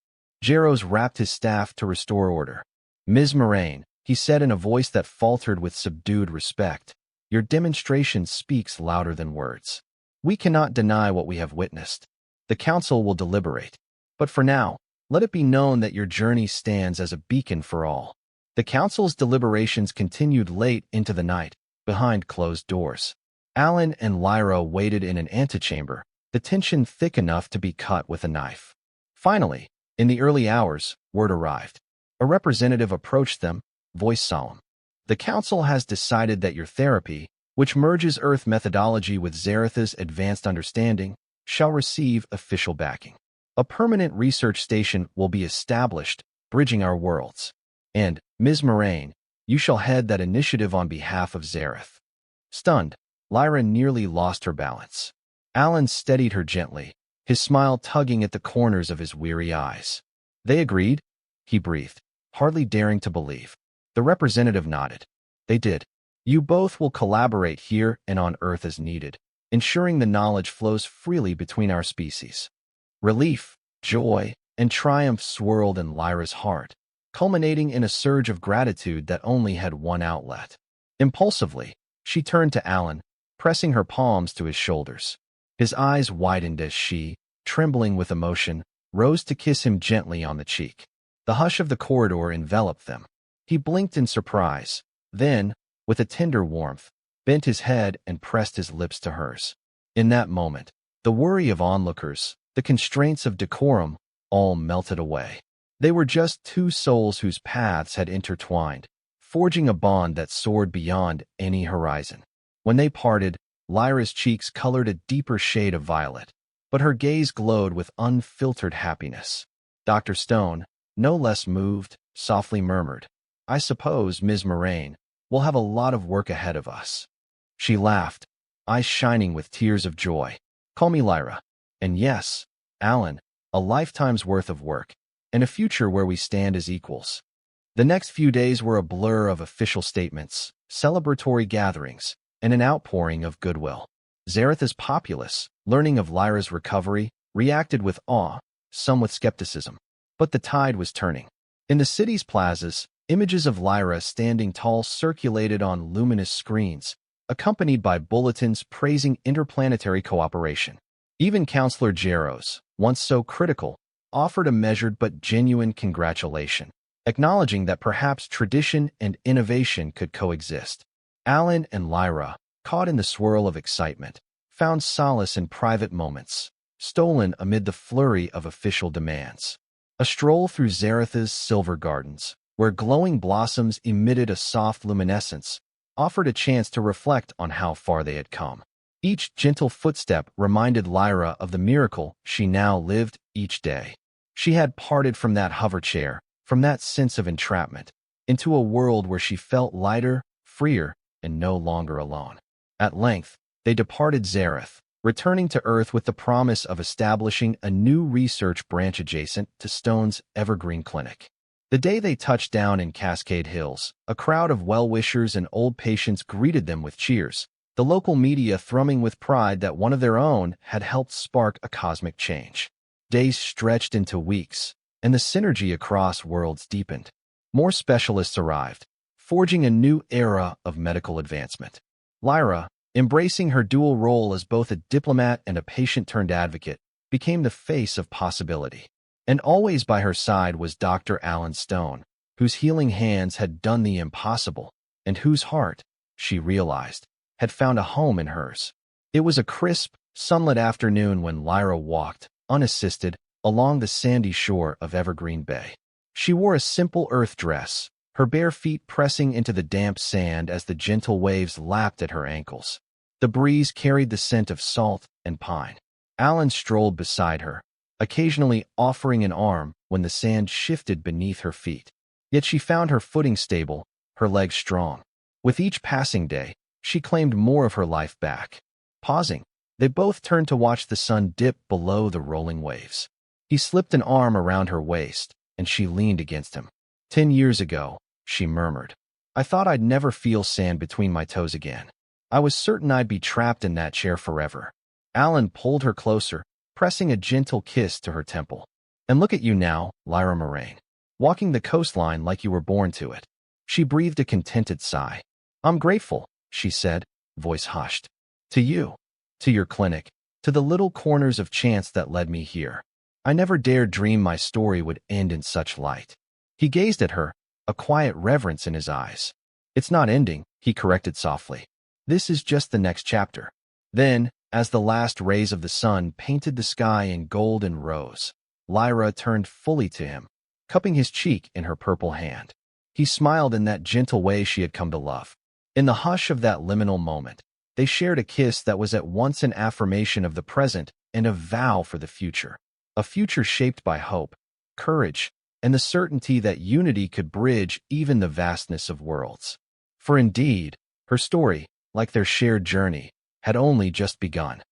Jaros rapped his staff to restore order. Ms. Moraine, he said in a voice that faltered with subdued respect, your demonstration speaks louder than words. We cannot deny what we have witnessed. The Council will deliberate. But for now, let it be known that your journey stands as a beacon for all. The Council's deliberations continued late into the night, behind closed doors. Alan and Lyra waited in an antechamber, the tension thick enough to be cut with a knife. Finally, in the early hours, word arrived. A representative approached them, voice solemn. The Council has decided that your therapy, which merges Earth methodology with Zarath's advanced understanding, shall receive official backing. A permanent research station will be established, bridging our worlds. And, Ms. Moraine, you shall head that initiative on behalf of Zarath. Stunned, Lyra nearly lost her balance. Alan steadied her gently, his smile tugging at the corners of his weary eyes. They agreed? He breathed, hardly daring to believe. The representative nodded. They did. You both will collaborate here and on Earth as needed, ensuring the knowledge flows freely between our species. Relief, joy, and triumph swirled in Lyra's heart, culminating in a surge of gratitude that only had one outlet. Impulsively, she turned to Alan, pressing her palms to his shoulders. His eyes widened as she, trembling with emotion, rose to kiss him gently on the cheek. The hush of the corridor enveloped them. He blinked in surprise, then, with a tender warmth, bent his head and pressed his lips to hers. In that moment, the worry of onlookers, the constraints of decorum, all melted away. They were just two souls whose paths had intertwined, forging a bond that soared beyond any horizon. When they parted, Lyra's cheeks colored a deeper shade of violet, but her gaze glowed with unfiltered happiness. Dr. Stone, no less moved, softly murmured, I suppose, Ms. Moraine, we'll have a lot of work ahead of us. She laughed, eyes shining with tears of joy. Call me Lyra. And yes, Alan, a lifetime's worth of work, and a future where we stand as equals. The next few days were a blur of official statements, celebratory gatherings, and an outpouring of goodwill. Zarath's populace, learning of Lyra's recovery, reacted with awe, some with skepticism. But the tide was turning. In the city's plazas, images of Lyra standing tall circulated on luminous screens, accompanied by bulletins praising interplanetary cooperation. Even Counselor Jaros, once so critical, offered a measured but genuine congratulation, acknowledging that perhaps tradition and innovation could coexist. Alan and Lyra, caught in the swirl of excitement, found solace in private moments, stolen amid the flurry of official demands. A stroll through Zarath's silver gardens, where glowing blossoms emitted a soft luminescence, offered a chance to reflect on how far they had come. Each gentle footstep reminded Lyra of the miracle she now lived each day. She had parted from that hover chair, from that sense of entrapment, into a world where she felt lighter, freer, and no longer alone. At length, they departed Zarath, returning to Earth with the promise of establishing a new research branch adjacent to Stone's Evergreen Clinic. The day they touched down in Cascade Hills, a crowd of well-wishers and old patients greeted them with cheers, the local media thrumming with pride that one of their own had helped spark a cosmic change. Days stretched into weeks, and the synergy across worlds deepened. More specialists arrived, forging a new era of medical advancement. Lyra, embracing her dual role as both a diplomat and a patient-turned-advocate, became the face of possibility. And always by her side was Dr. Alan Stone, whose healing hands had done the impossible, and whose heart, she realized, had found a home in hers. It was a crisp, sunlit afternoon when Lyra walked, unassisted, along the sandy shore of Evergreen Bay. She wore a simple earth dress, her bare feet pressing into the damp sand as the gentle waves lapped at her ankles. The breeze carried the scent of salt and pine. Alan strolled beside her, occasionally offering an arm when the sand shifted beneath her feet. Yet she found her footing stable, her legs strong. With each passing day, she claimed more of her life back. Pausing, they both turned to watch the sun dip below the rolling waves. He slipped an arm around her waist, and she leaned against him. 10 years ago, she murmured, I thought I'd never feel sand between my toes again. I was certain I'd be trapped in that chair forever. Alan pulled her closer, pressing a gentle kiss to her temple. And look at you now, Lyra Moraine, walking the coastline like you were born to it. She breathed a contented sigh. I'm grateful, she said, voice hushed. To you, to your clinic, to the little corners of chance that led me here. I never dared dream my story would end in such light. He gazed at her, a quiet reverence in his eyes. It's not ending, he corrected softly. This is just the next chapter. Then, as the last rays of the sun painted the sky in gold and rose, Lyra turned fully to him, cupping his cheek in her purple hand. He smiled in that gentle way she had come to love. In the hush of that liminal moment, they shared a kiss that was at once an affirmation of the present and a vow for the future. A future shaped by hope, courage, and the certainty that unity could bridge even the vastness of worlds. For indeed, her story, like their shared journey, had only just begun.